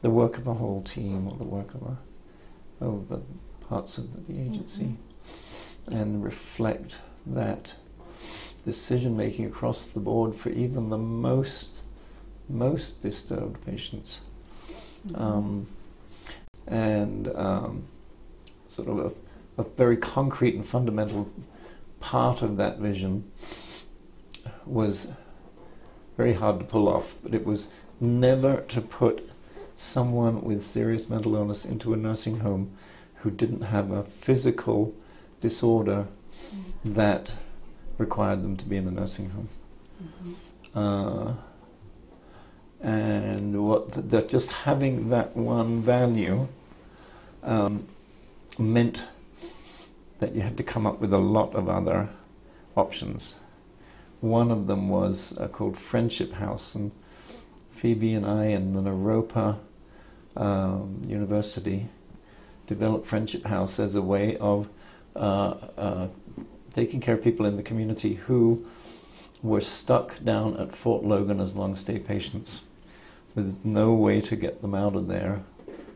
the work of a whole team or the work of the parts of the agency, and reflect that decision-making across the board for even the most disturbed patients. Sort of a very concrete and fundamental part of that vision was very hard to pull off, but it was never to put someone with serious mental illness into a nursing home who didn't have a physical disorder that required them to be in a nursing home. And that just having that one value meant that you had to come up with a lot of other options. One of them was called Friendship House, and Phoebe and I and the MROHP University developed Friendship House as a way of taking care of people in the community who were stuck down at Fort Logan as long-stay patients. There's no way to get them out of there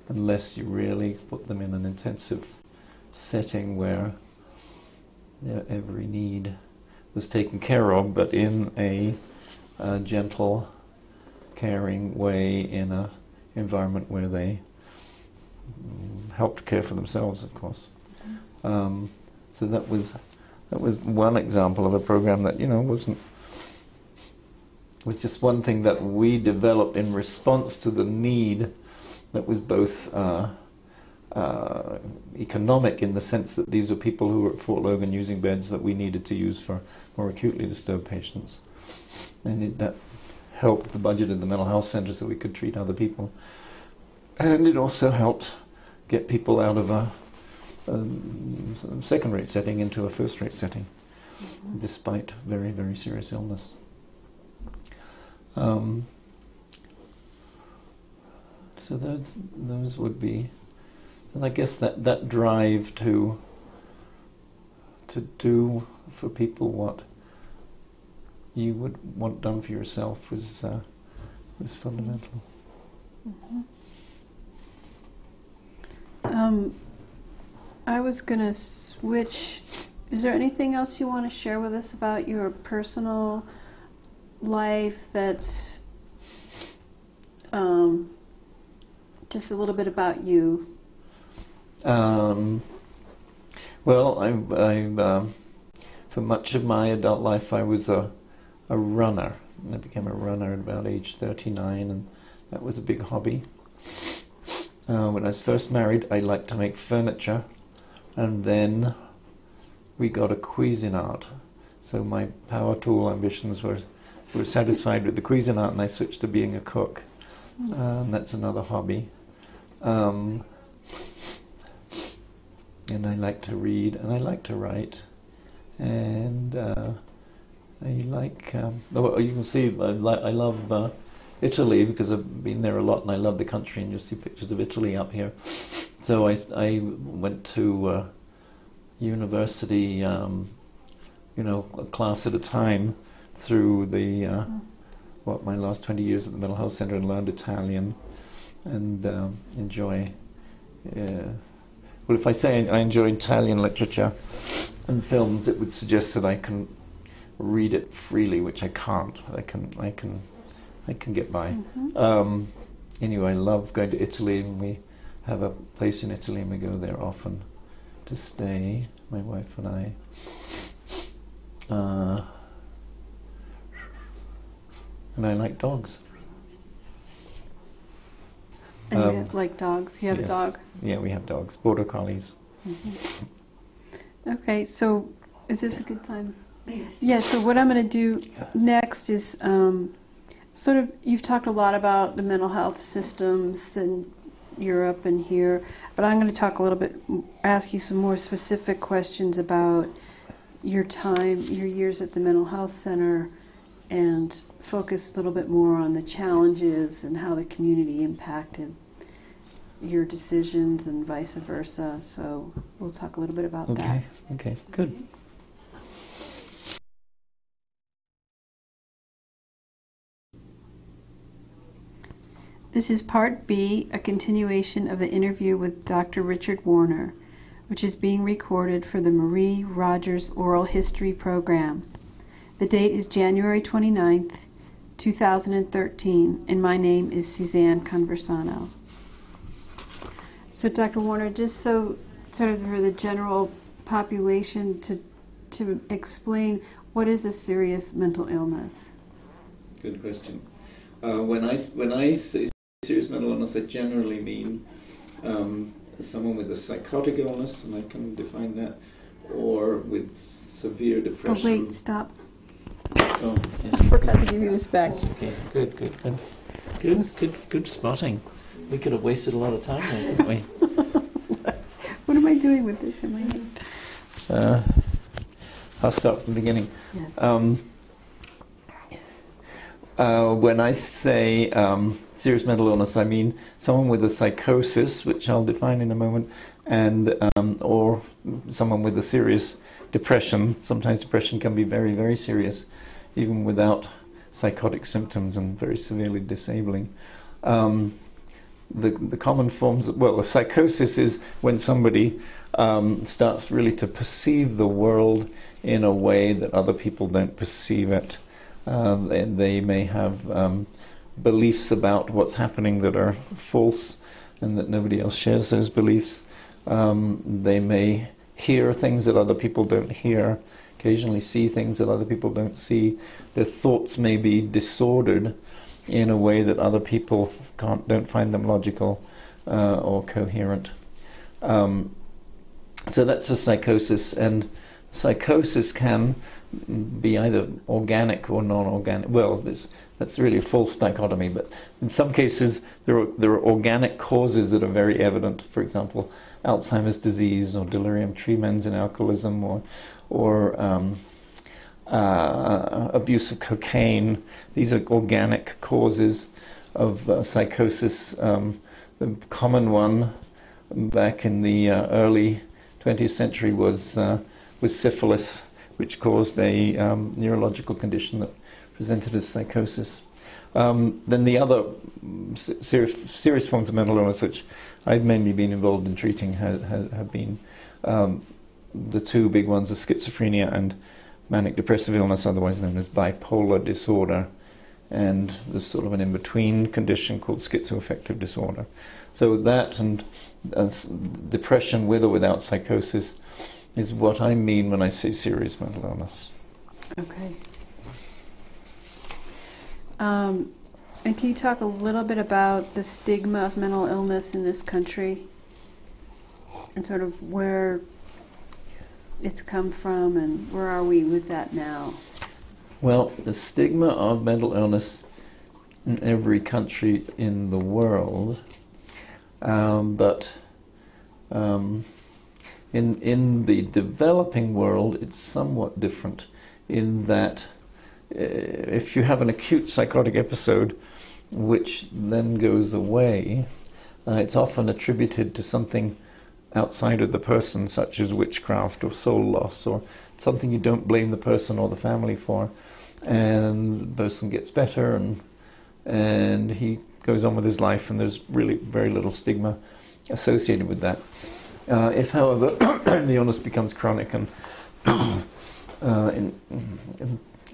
unless you really put them in an intensive setting where their every need was taken care of, but in a gentle, caring way, in an environment where they helped care for themselves, of course. So that was one example of a program that, was just one thing that we developed in response to the need that was both economic, in the sense that these were people who were at Fort Logan using beds that we needed to use for more acutely disturbed patients. And that helped the budget of the mental health center so we could treat other people. And it also helped get people out of a second-rate setting into a first-rate setting. despite very, very serious illness. So those would be, and I guess that drive to do for people what you would want done for yourself was fundamental. I was going to switch. Is there anything else you want to share with us about your personal life that's just a little bit about you? Well, for much of my adult life I was a runner. I became a runner at about age 39, and that was a big hobby. When I was first married, I liked to make furniture, and then we got a Cuisinart. So my power tool ambitions were satisfied with the Cuisinart, and I switched to being a cook. That's another hobby. And I like to read, and I like to write, and I like. You can see I love Italy because I've been there a lot, and I love the country. And you'll see pictures of Italy up here. So I went to university, a class at a time through the my last 20 years at the Mental Health Center, and learned Italian, and enjoy. Well, if I say I enjoy Italian literature and films, it would suggest that I can read it freely, which I can't. I can get by. Anyway, I love going to Italy, and we have a place in Italy, and we go there often to stay, my wife and I. And I like dogs. And you like dogs? You have yes. a dog? Yeah, we have dogs, border collies. Okay, so is this a good time? Yes. Yeah, so what I'm going to do next is sort of, you've talked a lot about the mental health systems in Europe and here, but I'm going to talk a little bit, ask you some more specific questions about your years at the Mental Health Center, and focus a little bit more on the challenges and how the community impacted your decisions and vice versa. So we'll talk a little bit about that. Okay, good. This is Part B, a continuation of the interview with Dr. Richard Warner, which is being recorded for the Marie Rogers Oral History Program. The date is January 29th, 2013, and my name is Suzanne Conversano. So Dr. Warner, just so sort of for the general population to explain, what is a serious mental illness? Good question. When I say serious mental illness, I generally mean someone with a psychotic illness, and I can define that, or with severe depression. Oh wait, stop. Oh, yes. I forgot to give you this back. Okay, good spotting. We could have wasted a lot of time there, couldn't we? What am I doing with this in my hand? I'll start from the beginning. Yes. When I say serious mental illness, I mean someone with a psychosis, which I'll define in a moment, and or someone with a serious depression. Sometimes depression can be very, very serious, even without psychotic symptoms, and very severely disabling. The common forms, a psychosis is when somebody starts really to perceive the world in a way that other people don't perceive it. They may have beliefs about what's happening that are false, and that nobody else shares those beliefs. They may hear things that other people don't hear, occasionally see things that other people don't see. Their thoughts may be disordered in a way that other people don't find them logical or coherent. So that's a psychosis, and psychosis can be either organic or non-organic. Well, that's really a false dichotomy, but in some cases there are organic causes that are very evident. For example, Alzheimer's disease or delirium tremens in alcoholism, or abuse of cocaine. These are organic causes of psychosis. The common one back in the early 20th century was syphilis, which caused a neurological condition that presented as psychosis. Then the other serious forms of mental illness, which I've mainly been involved in treating, have been the two big ones are schizophrenia and manic depressive illness, otherwise known as bipolar disorder, and there's sort of an in-between condition called schizoaffective disorder. So that and depression with or without psychosis is what I mean when I say serious mental illness. Okay. And can you talk a little bit about the stigma of mental illness in this country and sort of where it's come from and where are we with that now? Well, the stigma of mental illness in every country in the world, but in the developing world it's somewhat different in that if you have an acute psychotic episode which then goes away, it's often attributed to something outside of the person, such as witchcraft or soul loss, or something you don't blame the person or the family for, and the person gets better and he goes on with his life, and there's really very little stigma associated with that. If, however, the illness becomes chronic and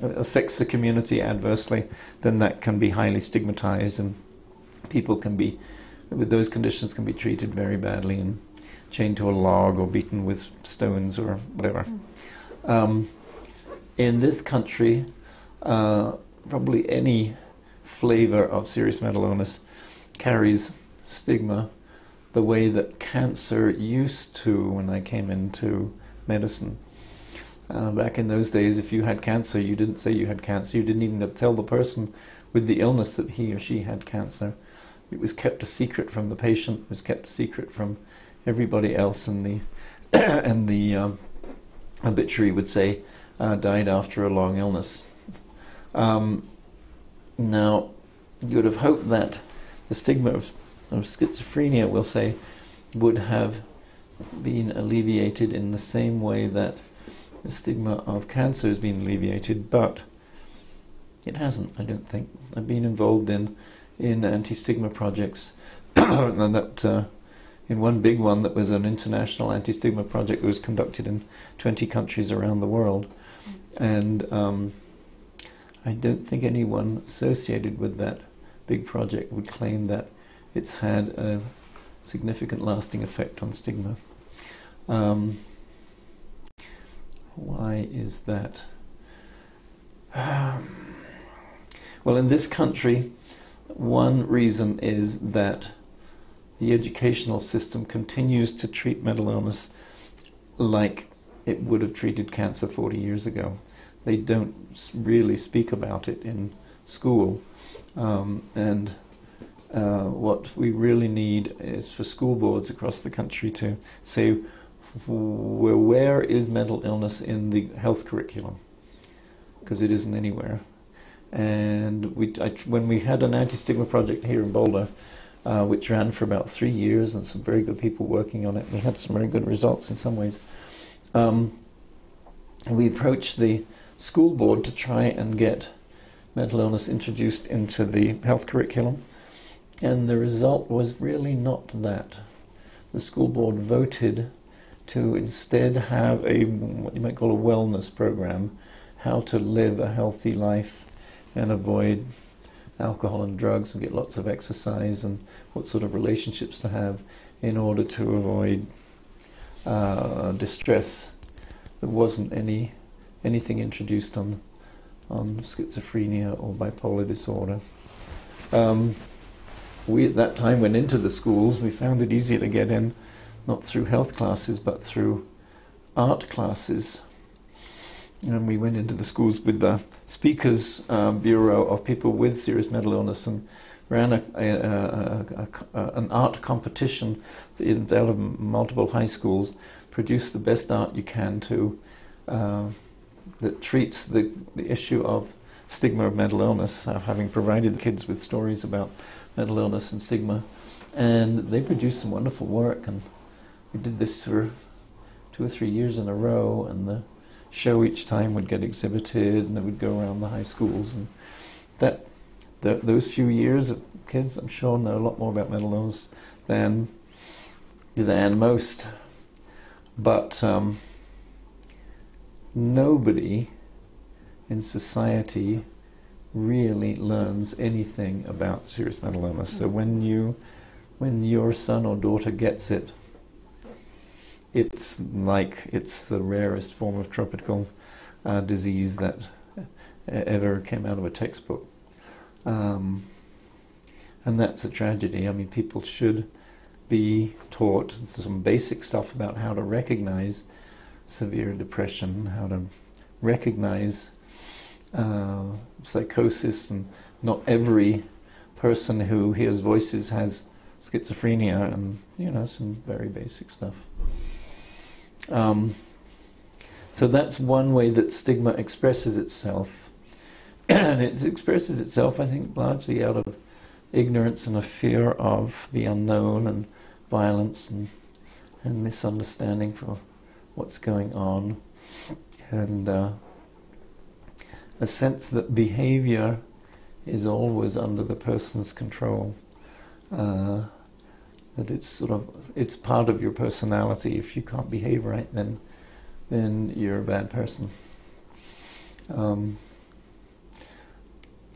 affects the community adversely, then that can be highly stigmatized, and people can be, with those conditions, can be treated very badly and chained to a log or beaten with stones or whatever. In this country, probably any flavor of serious mental illness carries stigma the way that cancer used to when I came into medicine. Back in those days, if you had cancer, you didn't say you had cancer. You didn't even tell the person with the illness that he or she had cancer. It was kept a secret from the patient. It was kept a secret from everybody else, and the and the obituary would say died after a long illness. Now, you would have hoped that the stigma of schizophrenia, we'll say, would have been alleviated in the same way that the stigma of cancer has been alleviated, but it hasn't, I don't think. I've been involved in anti-stigma projects, and that in one big one that was an international anti-stigma project that was conducted in 20 countries around the world, and I don't think anyone associated with that big project would claim that it's had a significant lasting effect on stigma. Why is that? Well, in this country, one reason is that the educational system continues to treat mental illness like it would have treated cancer 40 years ago. They don't really speak about it in school, and what we really need is for school boards across the country to say, where is mental illness in the health curriculum? Because it isn't anywhere. And when we had an anti-stigma project here in Boulder, which ran for about 3 years, and some very good people working on it, we had some very good results in some ways. We approached the school board to try and get mental illness introduced into the health curriculum, and the result was really not that. The school board voted to instead have what you might call a wellness program, how to live a healthy life and avoid alcohol and drugs and get lots of exercise, and what sort of relationships to have in order to avoid distress. There wasn't anything introduced on schizophrenia or bipolar disorder. We at that time went into the schools. We found it easier to get in, not through health classes, but through art classes. And we went into the schools with the Speakers Bureau of people with serious mental illness and ran an art competition out of multiple high schools. Produce the best art you can to that treats the issue of stigma of mental illness, having provided the kids with stories about mental illness and stigma. And they produced some wonderful work, and we did this for 2 or 3 years in a row, and the show each time would get exhibited, and it would go around the high schools. And those few years of kids, I'm sure, know a lot more about mental illness than most. But nobody in society really learns anything about serious mental illness. So when your son or daughter gets it, it's like it's the rarest form of tropical disease that ever came out of a textbook. And that's a tragedy. I mean, people should be taught some basic stuff about how to recognize severe depression, how to recognize psychosis, and not every person who hears voices has schizophrenia, and some very basic stuff. So that's one way that stigma expresses itself. And it expresses itself, I think, largely out of ignorance and a fear of the unknown, and violence and misunderstanding for what's going on, and a sense that behavior is always under the person's control, that it's part of your personality. If you can't behave right, then you're a bad person. I'm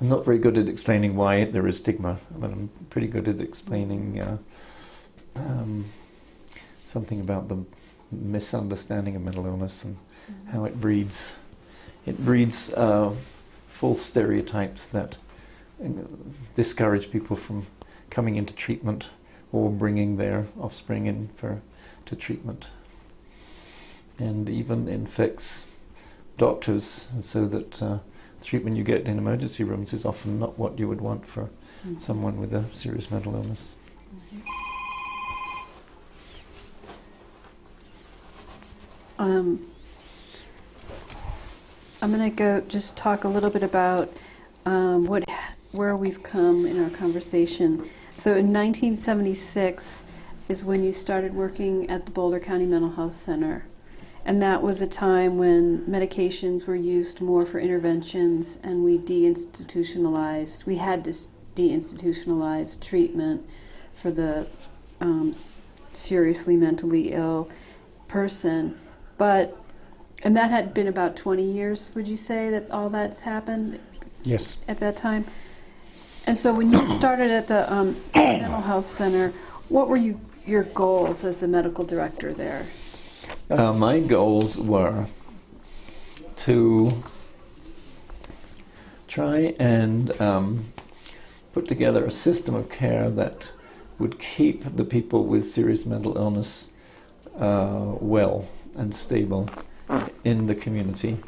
not very good at explaining why there is stigma, but I'm pretty good at explaining something about the misunderstanding of mental illness and how it breeds false stereotypes that discourage people from coming into treatment or bringing their offspring in to treatment, and even infects doctors, so that treatment you get in emergency rooms is often not what you would want for someone with a serious mental illness. I'm going to just talk a little bit about where we've come in our conversation. So in 1976 is when you started working at the Boulder County Mental Health Center. And that was a time when medications were used more for interventions, and we deinstitutionalized. We had to deinstitutionalize treatment for the seriously mentally ill person. And that had been about 20 years, would you say, that all that's happened? Yes. At that time? And so when you started at the mental health center, what were your goals as the medical director there? My goals were to try and put together a system of care that would keep the people with serious mental illness well and stable in the community,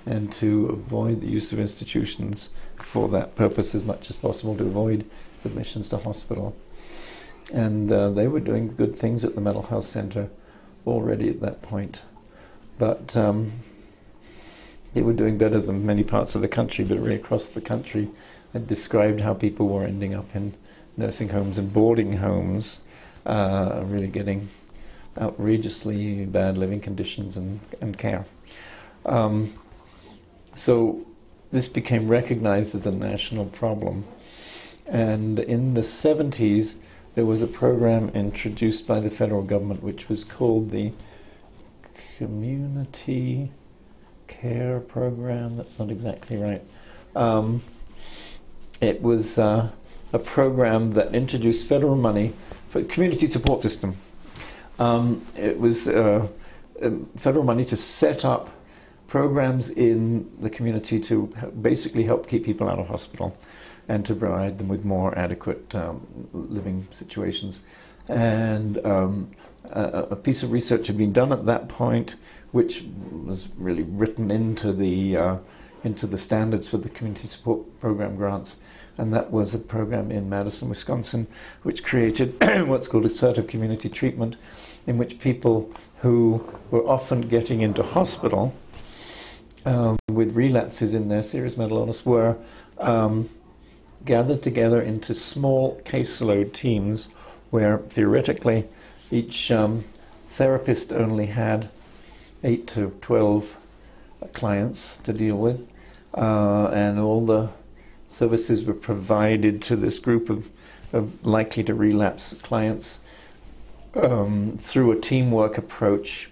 and to avoid the use of institutions for that purpose as much as possible, to avoid admissions to hospital. And they were doing good things at the mental health center already at that point, but they were doing better than many parts of the country, but really across the country. I described how people were ending up in nursing homes and boarding homes, really getting outrageously bad living conditions and care. So this became recognized as a national problem. And in the 70s, there was a program introduced by the federal government which was called the Community Care Program. That's not exactly right. It was a program that introduced federal money for a community support system. It was federal money to set up programs in the community to basically help keep people out of hospital and to provide them with more adequate living situations. And a piece of research had been done at that point, which was really written into the standards for the community support program grants. And that was a program in Madison, Wisconsin, which created what's called assertive community treatment, in which people who were often getting into hospital with relapses in their serious mental illness were gathered together into small caseload teams where theoretically each therapist only had 8 to 12 clients to deal with, and all the services were provided to this group of likely to relapse clients through a teamwork approach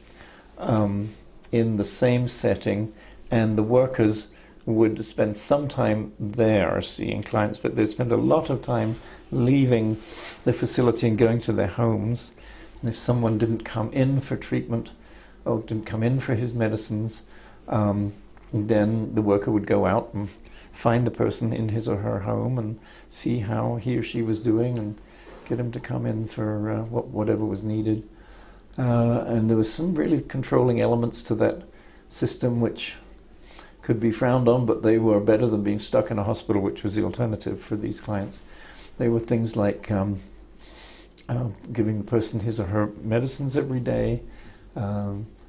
in the same setting, and the workers would spend some time there seeing clients, but they'd spend a lot of time leaving the facility and going to their homes. And if someone didn't come in for treatment or didn't come in for his medicines, then the worker would go out and find the person in his or her home and see how he or she was doing and get him to come in for whatever was needed. And there was some really controlling elements to that system which could be frowned on, but they were better than being stuck in a hospital, which was the alternative for these clients. They were things like giving the person his or her medicines every day,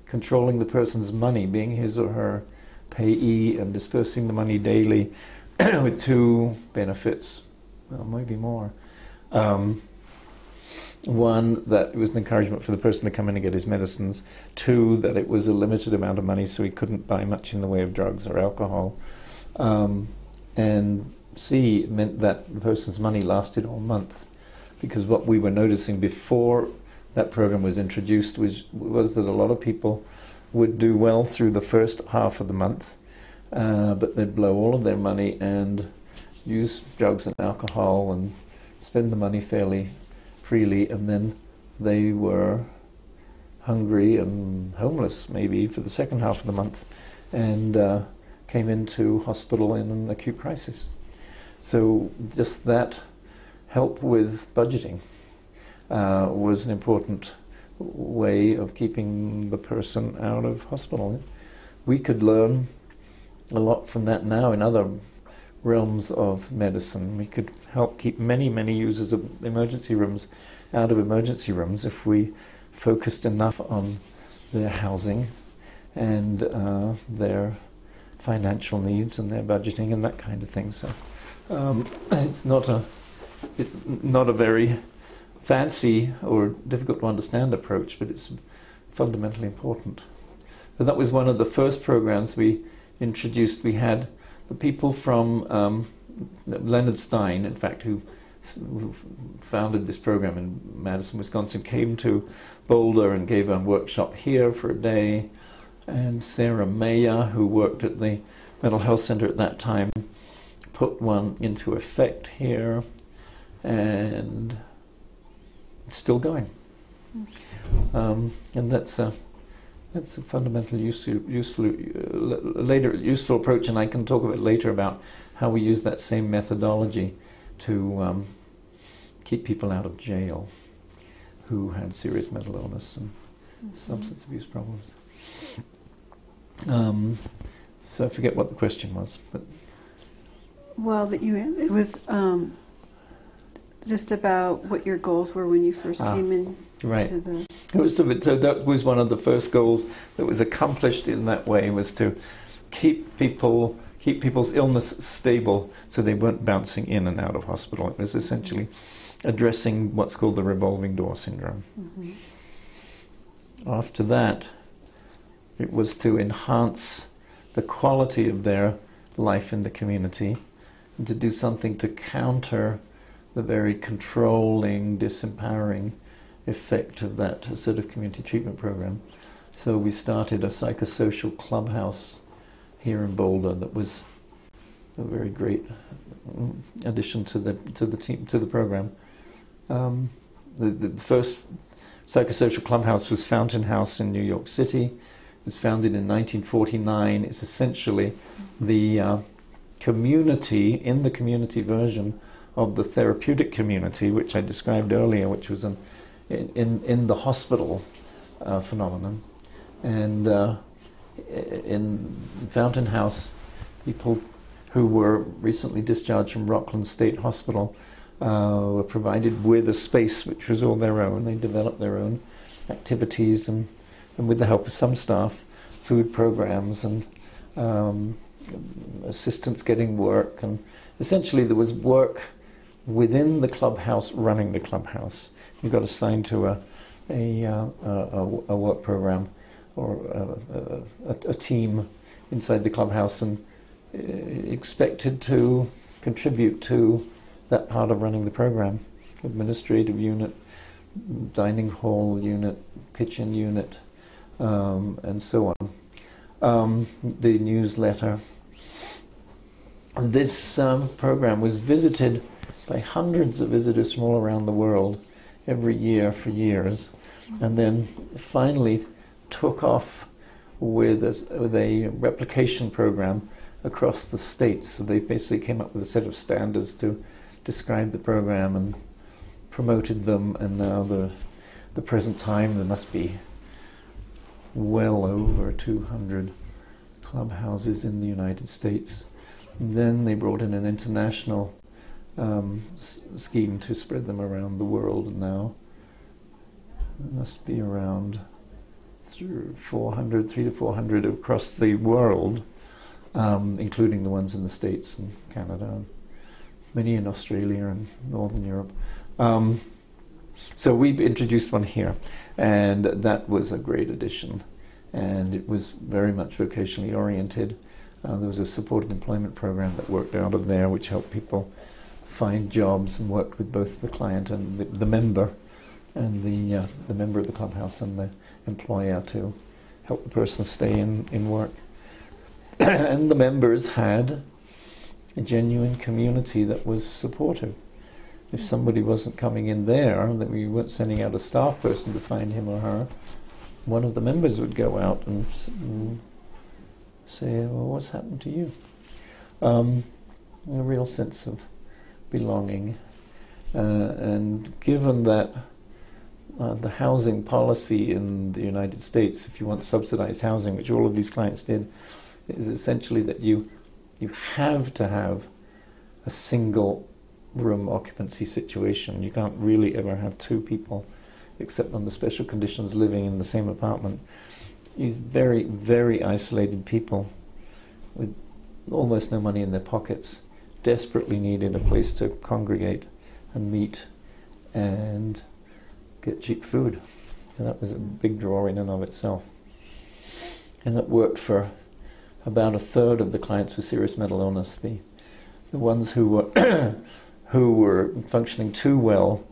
controlling the person's money, being his or her payee, and dispersing the money daily with 2 benefits, well, maybe more. One, that it was an encouragement for the person to come in and get his medicines. 2, that it was a limited amount of money, so he couldn't buy much in the way of drugs or alcohol. And C, it meant that the person's money lasted all month, because what we were noticing before that program was introduced was that a lot of people would do well through the first half of the month, but they'd blow all of their money and use drugs and alcohol and spend the money fairly freely, and then they were hungry and homeless maybe for the second half of the month, and came into hospital in an acute crisis. So just that help with budgeting was an important way of keeping the person out of hospital. We could learn a lot from that now in other realms of medicine. We could help keep many, many users of emergency rooms out of emergency rooms if we focused enough on their housing and their financial needs and their budgeting and that kind of thing. So it's not a very fancy or difficult to understand approach, but it's fundamentally important. And that was one of the first programs we introduced. We had the people from Leonard Stein, in fact, who founded this program in Madison, Wisconsin, came to Boulder and gave a workshop here for a day. And Sarah Maya, who worked at the mental health center at that time, put one into effect here, and it's still going. And that's a fundamentally useful approach, and I can talk a bit later about how we use that same methodology to keep people out of jail who had serious mental illness and substance abuse problems. So I forget what the question was, but well, it was just about what your goals were when you first came in. Right. To the So that was one of the first goals that was accomplished in that way, was to keep people's illness stable so they weren't bouncing in and out of hospital. It was essentially addressing what's called the revolving door syndrome. Mm-hmm. After that, it was to enhance the quality of their life in the community and to do something to counter the very controlling, disempowering effect of that sort of community treatment program. So we started a psychosocial clubhouse here in Boulder that was a very great addition to the program. The first psychosocial clubhouse was Fountain House in New York City. It was founded in 1949. It's essentially the community, in the community version of the therapeutic community, which I described earlier, which was in the hospital phenomenon. And in Fountain House, people who were recently discharged from Rockland State Hospital were provided with a space which was all their own. They developed their own activities and with the help of some staff, food programs and assistants getting work, and essentially there was work within the clubhouse running the clubhouse. You got assigned to a work program or a team inside the clubhouse and expected to contribute to that part of running the program. Administrative unit, dining hall unit, kitchen unit, and so on. The newsletter. This program was visited by hundreds of visitors from all around the world every year for years, and then finally took off with a replication program across the states. So they basically came up with a set of standards to describe the program and promoted them, and now the present time there must be well over 200 clubhouses in the United States. And then they brought in an international scheme to spread them around the world, and now there must be around 300 to 400 across the world, including the ones in the States and Canada, and many in Australia and Northern Europe. So we introduced one here, and that was a great addition, and it was very much vocationally oriented. There was a supported employment program that worked out of there, which helped people find jobs and worked with both the client and the member, and the member of the clubhouse and the employer to help the person stay in work. And the members had a genuine community that was supportive. If somebody wasn't coming in there, that we weren't sending out a staff person to find him or her, one of the members would go out and say, well, what's happened to you? A real sense of belonging. And given that the housing policy in the United States, if you want subsidized housing, which all of these clients did, is essentially that you have to have a single room occupancy situation. You can't really ever have two people, except under special conditions, living in the same apartment. These very, very isolated people with almost no money in their pockets desperately needed a place to congregate and meet and get cheap food. And that was a big draw in and of itself. And that worked for about a third of the clients with serious mental illness. The ones who were who were functioning too well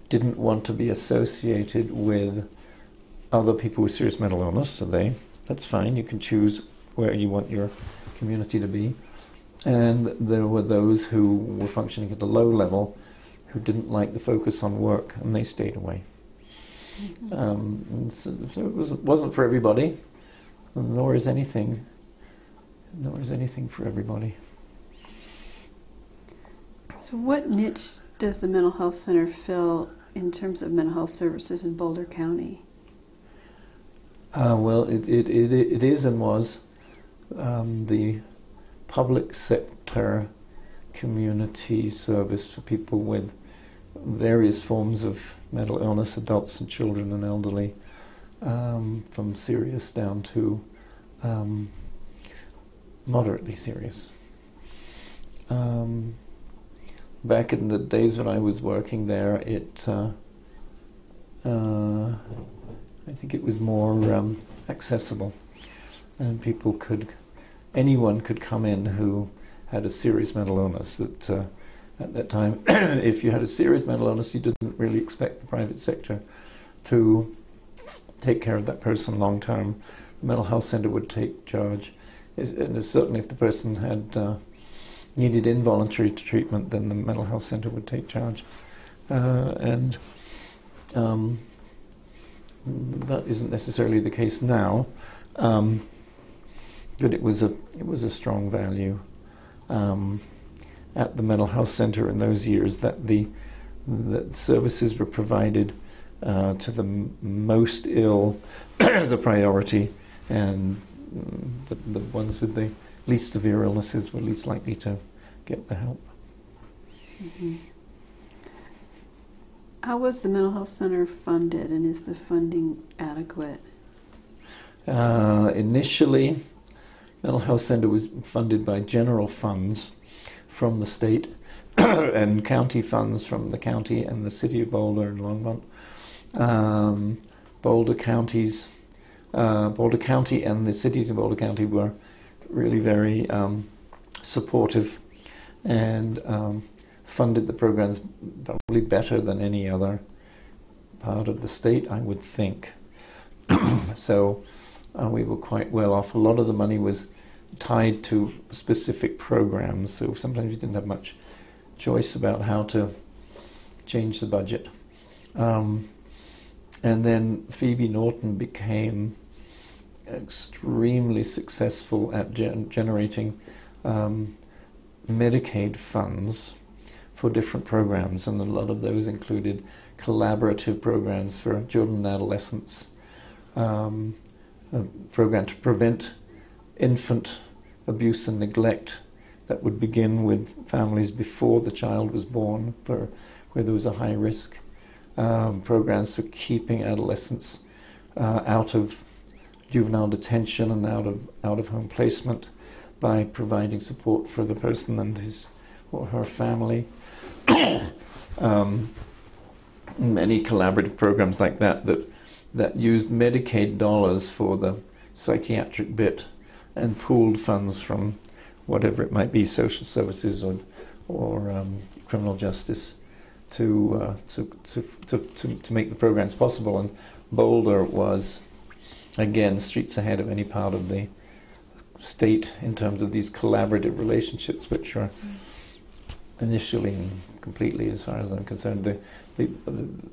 didn't want to be associated with other people with serious mental illness, so that's fine, you can choose where you want your community to be. And there were those who were functioning at a low level who didn't like the focus on work, and they stayed away. And so it wasn't for everybody, nor is anything for everybody. So what niche does the Mental Health Center fill in terms of mental health services in Boulder County? Well, it is and was the public sector community service for people with various forms of mental illness, adults and children and elderly, from serious down to moderately serious. Back in the days when I was working there, I think it was more accessible, and anyone could come in who had a serious mental illness. That at that time, if you had a serious mental illness, you didn't really expect the private sector to take care of that person long term. The mental health center would take charge, and certainly if the person had needed involuntary treatment, then the mental health center would take charge, and that isn't necessarily the case now, but it was a strong value at the mental health center in those years that the services were provided to the most ill as a priority, and the ones with the least severe illnesses were least likely to get the help. Mm-hmm. How was the mental health center funded, and is the funding adequate? Initially, mental health center was funded by general funds from the state and county funds from the county and the city of Boulder and Longmont. Boulder County and the cities of Boulder County were really very supportive and funded the programs probably better than any other part of the state, I would think. So we were quite well off. A lot of the money was tied to specific programs, so sometimes you didn't have much choice about how to change the budget. And then Phoebe Norton became extremely successful at generating Medicaid funds for different programs, and a lot of those included collaborative programs for children and adolescents, a program to prevent infant abuse and neglect that would begin with families before the child was born, where there was a high risk, programs for keeping adolescents out of juvenile detention and out of home placement by providing support for the person and his or her family. Many collaborative programs like that used Medicaid dollars for the psychiatric bit and pooled funds from whatever it might be, social services or criminal justice, to make the programs possible. And Boulder was, again, streets ahead of any part of the state in terms of these collaborative relationships, which are initially and completely, as far as I'm concerned, they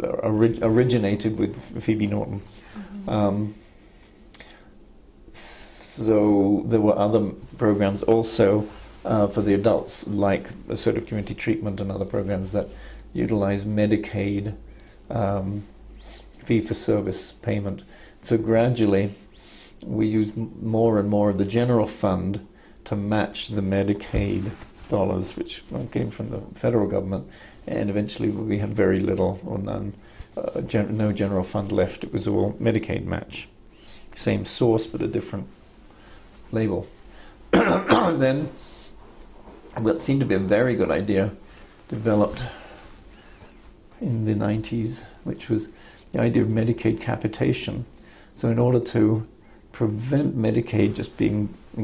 originated with Phoebe Norton. Mm-hmm. So there were other programs also for the adults, like assertive community treatment and other programs that utilize Medicaid fee-for-service payment. So gradually we used more and more of the general fund to match the Medicaid dollars, which came from the federal government, and eventually we had very little or none, no general fund left. It was all Medicaid match. Same source, but a different label. Then what seemed to be a very good idea developed in the 90s, which was the idea of Medicaid capitation. So in order to prevent Medicaid just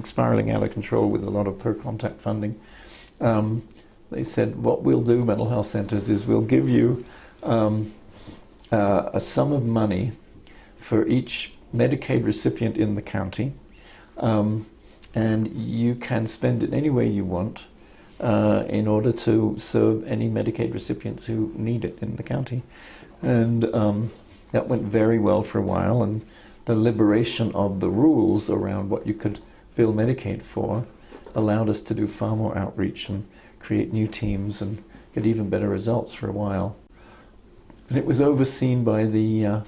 spiraling out of control with a lot of per contact funding, they said, what we'll do, mental health centers, is we'll give you a sum of money for each Medicaid recipient in the county, and you can spend it any way you want in order to serve any Medicaid recipients who need it in the county. And that went very well for a while, and the liberation of the rules around what you could bill Medicaid for allowed us to do far more outreach and create new teams and get even better results for a while. And it was overseen by the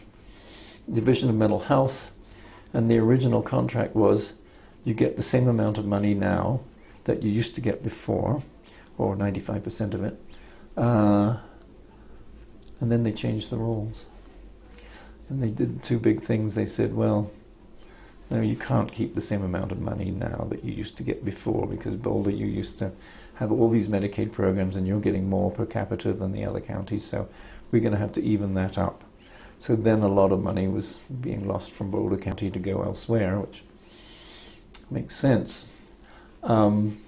Division of Mental Health, and the original contract was you get the same amount of money now that you used to get before, or 95% of it, and then they changed the rules. And they did two big things. They said, well, no, you can't keep the same amount of money now that you used to get before, because Boulder, you used to have all these Medicaid programs and you're getting more per capita than the other counties, so we're going to have to even that up. So then a lot of money was being lost from Boulder County to go elsewhere, which makes sense. And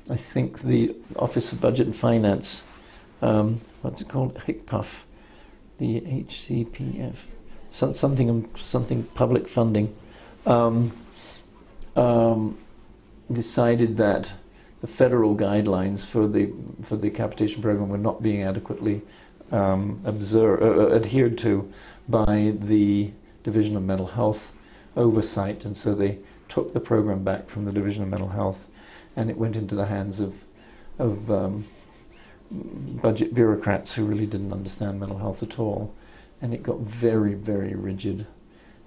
I think the Office of Budget and Finance, what's it called, HICPUF, the HCPF, something public funding, decided that the federal guidelines for the capitation program were not being adequately adhered to by the Division of Mental Health oversight, and so they took the program back from the Division of Mental Health, and it went into the hands of budget bureaucrats who really didn't understand mental health at all, and it got very, very rigid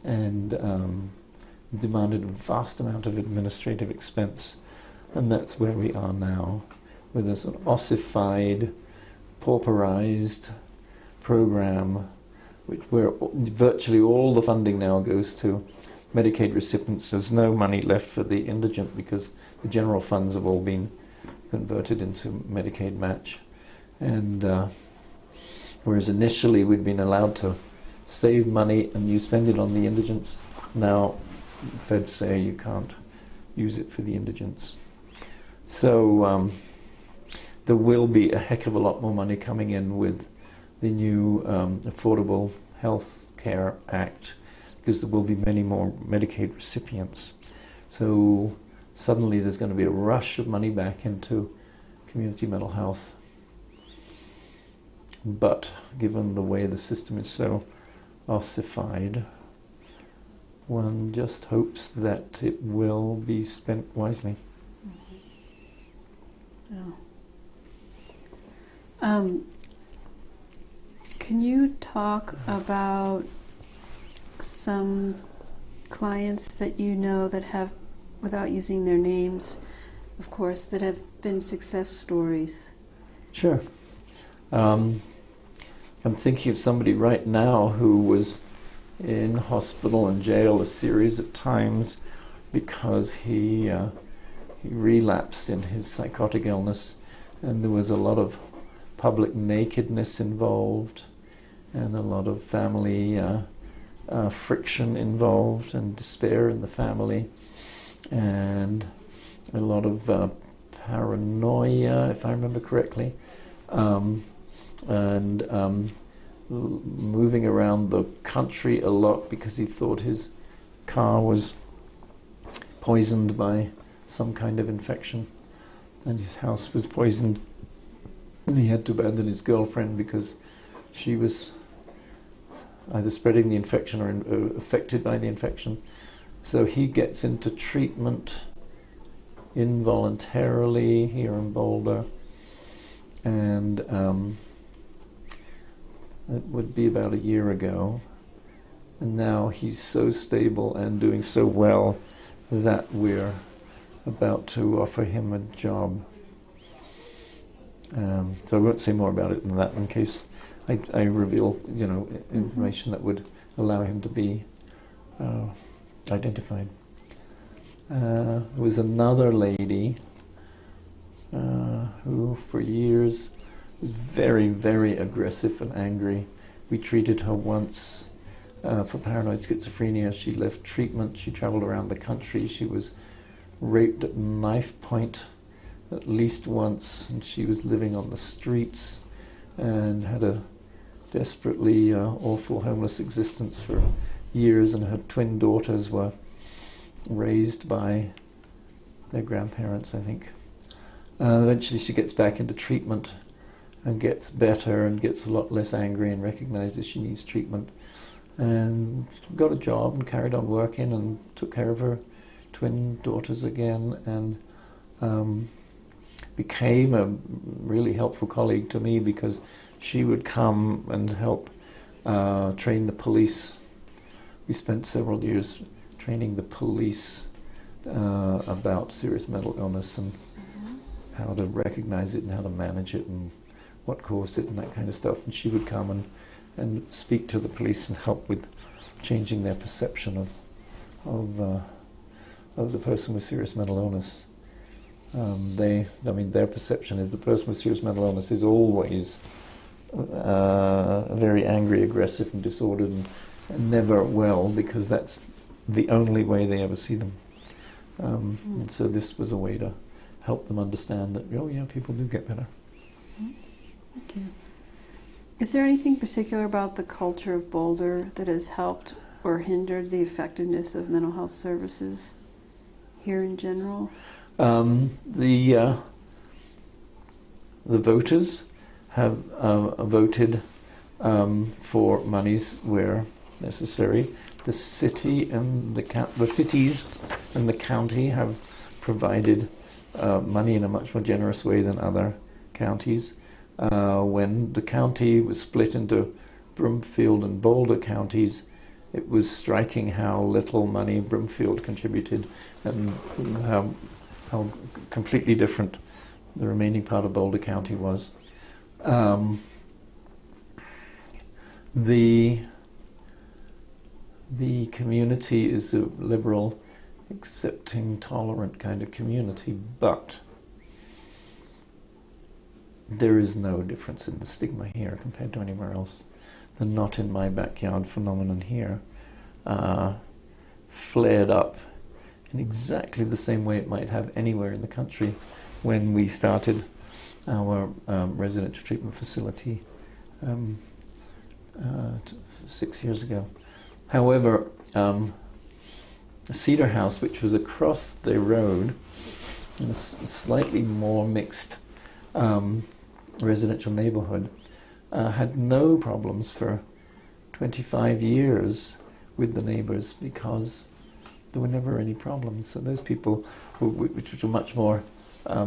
and demanded a vast amount of administrative expense. And that's where we are now, with a sort of ossified, pauperized program where virtually all the funding now goes to Medicaid recipients. There's no money left for the indigent because the general funds have all been converted into Medicaid match. And whereas initially we'd been allowed to save money and you spend it on the indigents, now feds say you can't use it for the indigents. So there will be a heck of a lot more money coming in with the new Affordable Health Care Act, because there will be many more Medicaid recipients. So suddenly there's going to be a rush of money back into community mental health. But given the way the system is so ossified, one just hopes that it will be spent wisely. Oh. Can you talk about some clients that you know that have, without using their names, of course, that have been success stories? Sure. I'm thinking of somebody right now who was in hospital and jail a series of times because he relapsed in his psychotic illness, and there was a lot of public nakedness involved and a lot of family friction involved and despair in the family and a lot of paranoia, if I remember correctly, and moving around the country a lot because he thought his car was poisoned by some kind of infection and his house was poisoned, and he had to abandon his girlfriend because she was either spreading the infection or affected by the infection. So he gets into treatment involuntarily here in Boulder, and it would be about a year ago, and now he's so stable and doing so well that we're about to offer him a job. So I won't say more about it than that in case I reveal, information that would allow him to be identified. There was another lady who for years was very, very aggressive and angry. We treated her once for paranoid schizophrenia. She left treatment. She traveled around the country. She was raped at knife point at least once, and she was living on the streets and had a desperately awful homeless existence for years, and her twin daughters were raised by their grandparents, I think. Eventually she gets back into treatment and gets better and gets a lot less angry and recognizes she needs treatment, and got a job and carried on working and took care of her twin daughters again, and became a really helpful colleague to me because she would come and help train the police. We spent several years training the police about serious mental illness and how to recognize it and how to manage it and what caused it and that kind of stuff. And she would come and speak to the police and help with changing their perception of the person with serious mental illness. Their perception is the person with serious mental illness is always very angry, aggressive, and disordered, and never well, because that's the only way they ever see them. And so this was a way to help them understand that, oh yeah, people do get better. Thank you. Is there anything particular about the culture of Boulder that has helped or hindered the effectiveness of mental health services here in general? The voters have voted for monies where necessary. The city and the cities and the county have provided money in a much more generous way than other counties. When the county was split into Broomfield and Boulder counties, it was striking how little money Broomfield contributed and how completely different the remaining part of Boulder County was. The the community is a liberal, accepting, tolerant kind of community, but there is no difference in the stigma here compared to anywhere else. The not in my backyard phenomenon here flared up in exactly the same way it might have anywhere in the country when we started our residential treatment facility 6 years ago. However, Cedar House, which was across the road in a slightly more mixed residential neighborhood, had no problems for 25 years with the neighbors because there were never any problems. So those people, which was a much more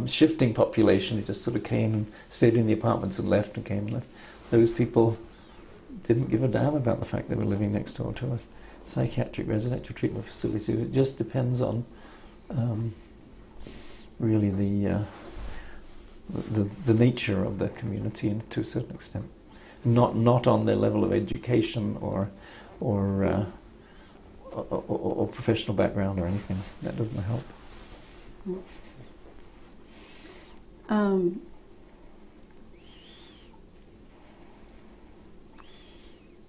shifting population, who just sort of came and stayed in the apartments and left and came and left, those people didn't give a damn about the fact they were living next door to a psychiatric residential treatment facility. It just depends on really the nature of the community, and to a certain extent, not on their level of education or professional background or anything. That doesn't help.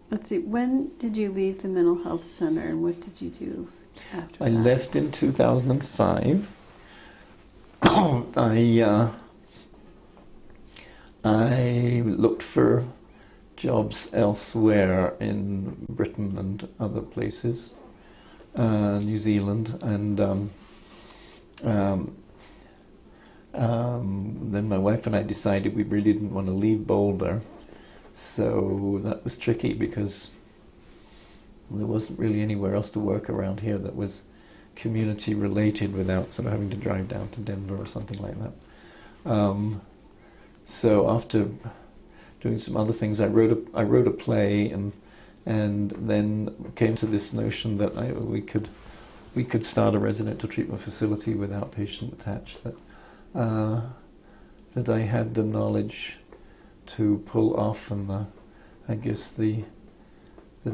Let's see, when did you leave the mental health center and what did you do after that? I left in 2005. I looked for jobs elsewhere in Britain and other places, New Zealand, and then my wife and I decided we really didn't want to leave Boulder. So that was tricky because there wasn't really anywhere else to work around here that was community related without sort of having to drive down to Denver or something like that. So after doing some other things, I wrote a play and then came to this notion that we could start a residential treatment facility with outpatient attached. That I had the knowledge to pull off, and the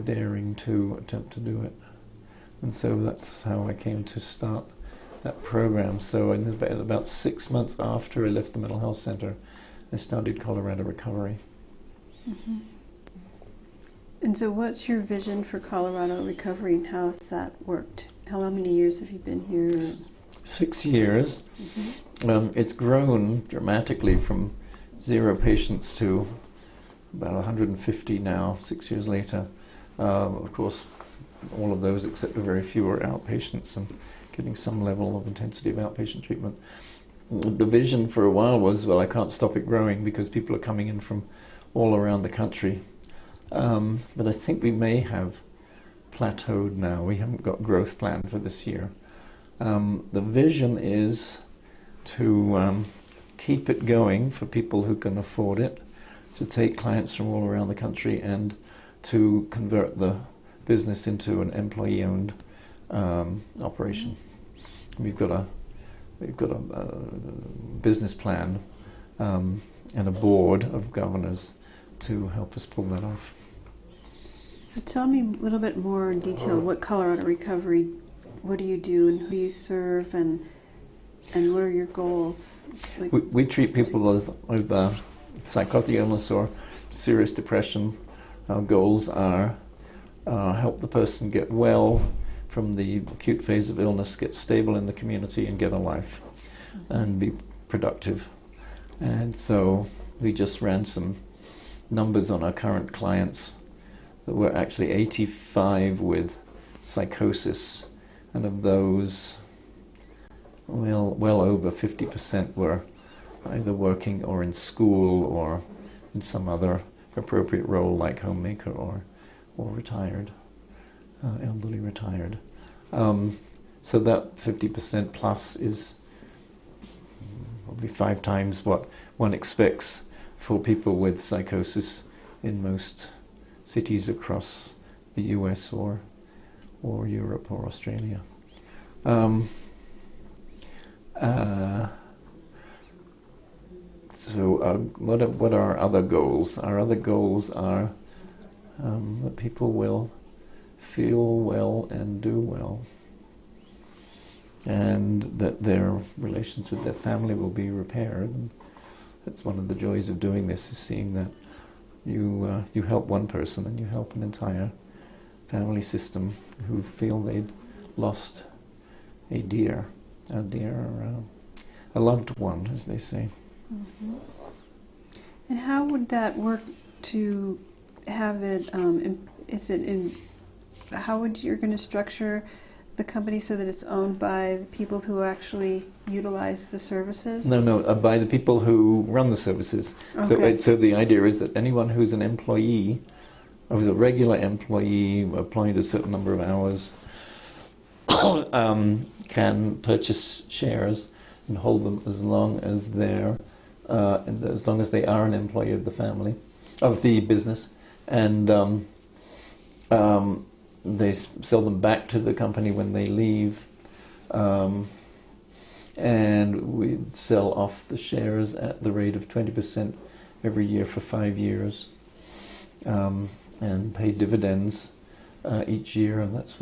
daring to attempt to do it. And so that's how I came to start that program. So about 6 months after I left the mental health center, I started Colorado Recovery. Mm-hmm. And so what's your vision for Colorado Recovery, and how has that worked? How many years have you been here? 6 years. Mm-hmm. It's grown dramatically from 0 patients to about 150 now, 6 years later. Of course, all of those except a very few are outpatients and getting some level of intensity of outpatient treatment. The vision for a while was, well, I can't stop it growing because people are coming in from all around the country. But I think we may have plateaued now. We haven't got growth planned for this year. The vision is to keep it going for people who can afford it, to take clients from all around the country and to convert the business into an employee-owned operation. We've got a business plan and a board of governors to help us pull that off. So tell me a little bit more in detail, what Colorado Recovery, what do you do and who you serve, and what are your goals? Like, we treat people with psychotic illness or serious depression. Our goals are help the person get well from the acute phase of illness, get stable in the community and get a life and be productive. And so we just ran some numbers on our current clients. That were actually 85 with psychosis, and of those, well over 50% were either working or in school or in some other appropriate role like homemaker or retired, elderly retired. So that 50% plus is probably 5 times what one expects for people with psychosis in most cities across the US or Europe or Australia. So what are our other goals? Our other goals are that people will feel well and do well, and that their relations with their family will be repaired. And that's one of the joys of doing this, is seeing that you help one person and you help an entire family system who feel they'd lost a loved one, as they say. Mm-hmm. And how would that work to have it, how would you're going to structure the company so that it's owned by the people who actually utilize the services? No, by the people who run the services. Okay. So the idea is that anyone who's an employee, or who's a regular employee applying to a certain number of hours, can purchase shares and hold them as long as they are an employee of the family, of the business, and they sell them back to the company when they leave, and we sell off the shares at the rate of 20% every year for 5 years, and pay dividends each year, and that's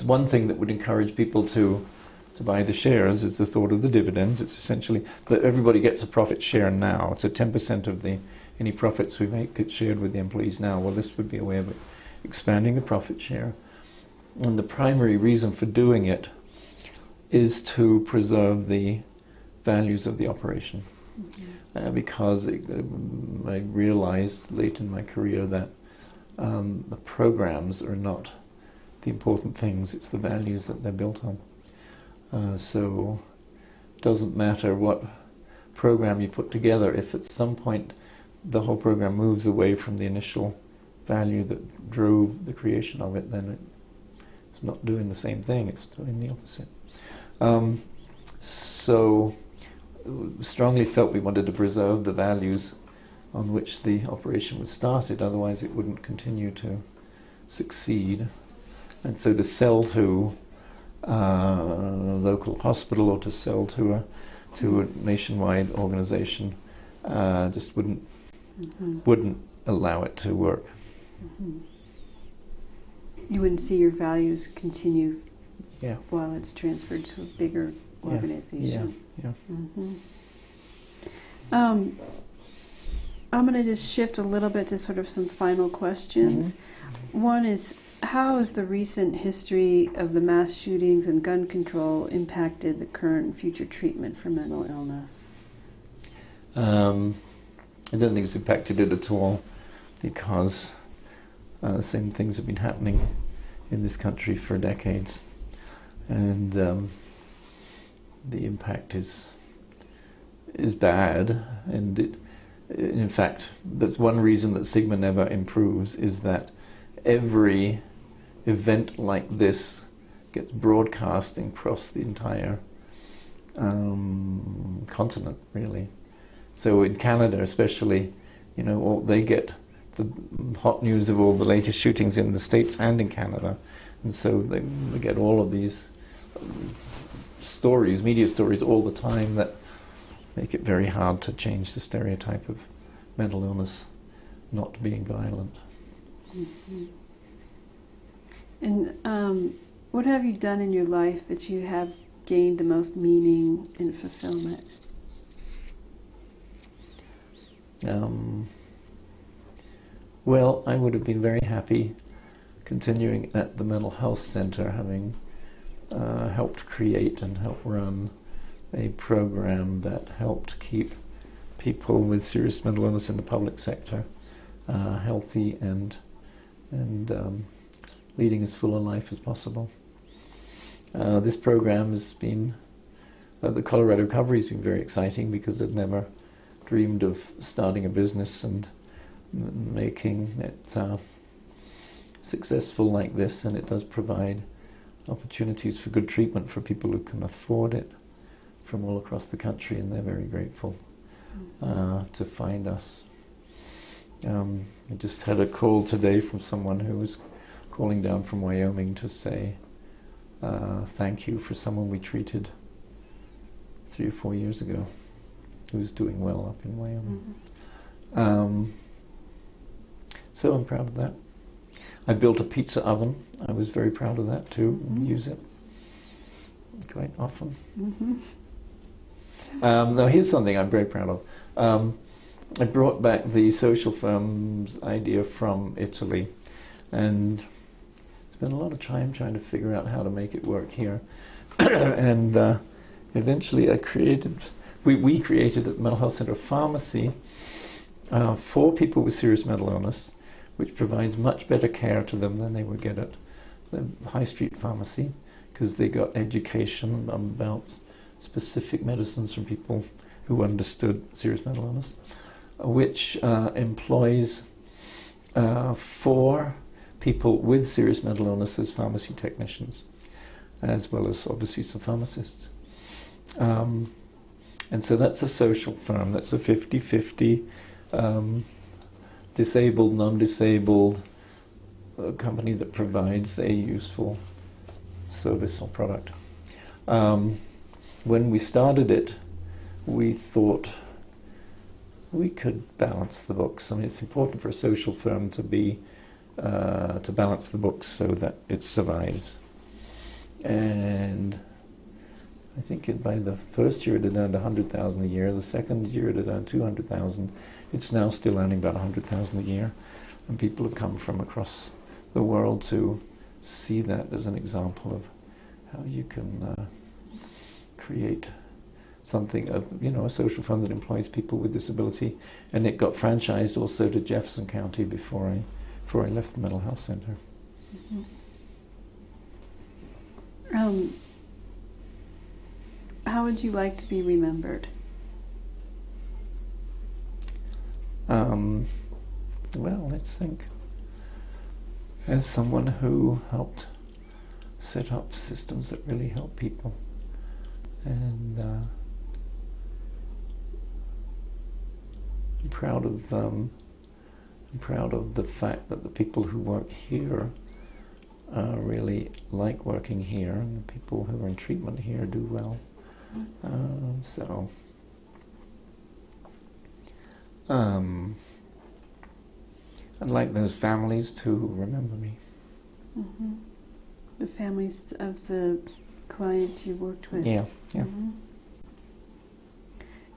one thing that would encourage people to buy the shares, is the thought of the dividends. It's essentially that everybody gets a profit share now, so 10% of any profits we make get shared with the employees now. Well, this would be a way of expanding the profit share. And the primary reason for doing it is to preserve the values of the operation. Mm-hmm. Because I realized late in my career that the programs are not the important things, it's the values that they're built on. So it doesn't matter what program you put together, if at some point the whole program moves away from the initial value that drove the creation of it, then it's not doing the same thing, it's doing the opposite. So strongly felt we wanted to preserve the values on which the operation was started, otherwise it wouldn't continue to succeed. And so to sell to a local hospital or to sell to a nationwide organization just wouldn't allow it to work. Mm-hmm. You wouldn't see your values continue while it's transferred to a bigger organization. Yeah. Mm-hmm. I'm going to just shift a little bit to sort of some final questions. Mm-hmm. One is, how has the recent history of the mass shootings and gun control impacted the current and future treatment for mental illness? I don't think it's impacted it at all, because the same things have been happening in this country for decades, and the impact is bad. And in fact, that's one reason that stigma never improves, is that every event like this gets broadcast across the entire continent, really. So in Canada especially, they get the hot news of all the latest shootings in the States and in Canada, and so they get all of these stories, media stories all the time, that make it very hard to change the stereotype of mental illness not being violent. Mm-hmm. And what have you done in your life that you have gained the most meaning and fulfillment? Well, I would have been very happy continuing at the Mental Health Center, having helped create and help run a program that helped keep people with serious mental illness in the public sector healthy and leading as full a life as possible. This program has been, the Colorado Recovery has been very exciting, because I'd never dreamed of starting a business and making it successful like this, and it does provide opportunities for good treatment for people who can afford it from all across the country, and they're very grateful to find us. I just had a call today from someone who was calling down from Wyoming to say thank you for someone we treated 3 or 4 years ago who's doing well up in Wyoming. Mm-hmm. So I'm proud of that. I built a pizza oven. I was very proud of that too. Use it quite often. Now here's something I'm very proud of. I brought back the social firm's idea from Italy, and spent a lot of time trying to figure out how to make it work here. And eventually we created at the Mental Health Center a pharmacy for people with serious mental illness, which provides much better care to them than they would get at the high street pharmacy, because they got education about specific medicines from people who understood serious mental illness, which employs 4 people with serious mental illness as pharmacy technicians, as well as obviously some pharmacists. And so that's a social firm. That's a 50-50 disabled, non-disabled company that provides a useful service or product. When we started it, we thought we could balance the books. I mean, it's important for a social firm to be to balance the books so that it survives. And I think by the first year it had earned 100,000 a year. The second year it had earned 200,000. It's now still earning about 100,000 a year, and people have come from across the world to see that as an example of how you can create something, a social fund that employs people with disability. And it got franchised also to Jefferson County before I left the mental health center. How would you like to be remembered? Well, let's think. As someone who helped set up systems that really help people, and I'm proud of the fact that the people who work here really like working here, and the people who are in treatment here do well. So I'd like those families to remember me. The families of the clients you worked with. Yeah. And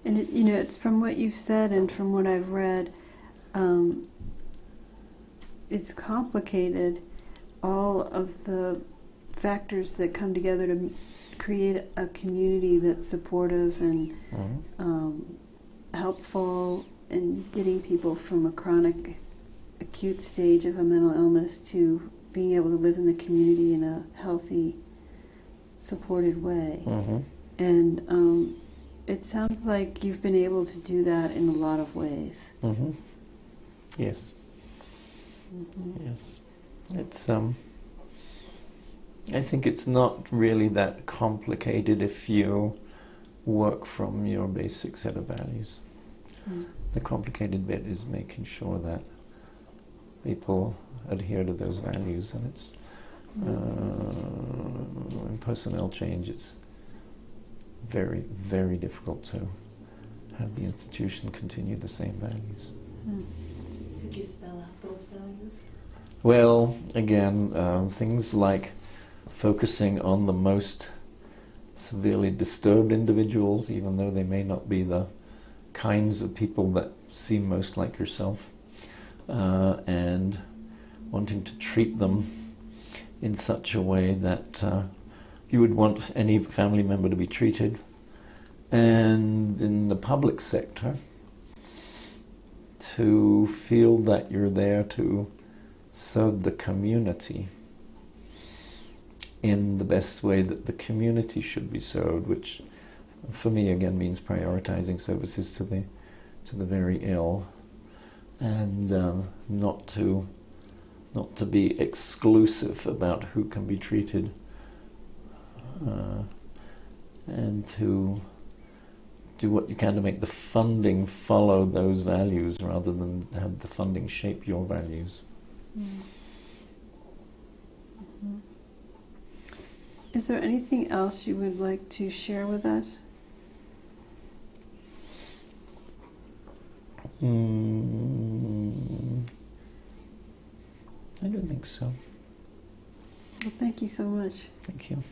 it's from what you've said and from what I've read, it's complicated, all of the factors that come together to create a community that's supportive and helpful in getting people from a chronic, acute stage of a mental illness to being able to live in the community in a healthy, supported way. And it sounds like you've been able to do that in a lot of ways. Yes. Yes. It's I think it's not really that complicated if you work from your basic set of values. The complicated bit is making sure that people adhere to those values, and it's in personnel change, it's very, very difficult to have the institution continue the same values. Could you spell out those values? Well, again, things like focusing on the most severely disturbed individuals, even though they may not be the kinds of people that seem most like yourself, and wanting to treat them in such a way that you would want any family member to be treated. And in the public sector, to feel that you're there to serve the community in the best way that the community should be served, which for me again means prioritizing services to the very ill, and not to be exclusive about who can be treated, and to do what you can to make the funding follow those values rather than have the funding shape your values. Is there anything else you would like to share with us? I don't think so. Well, thank you so much. Thank you.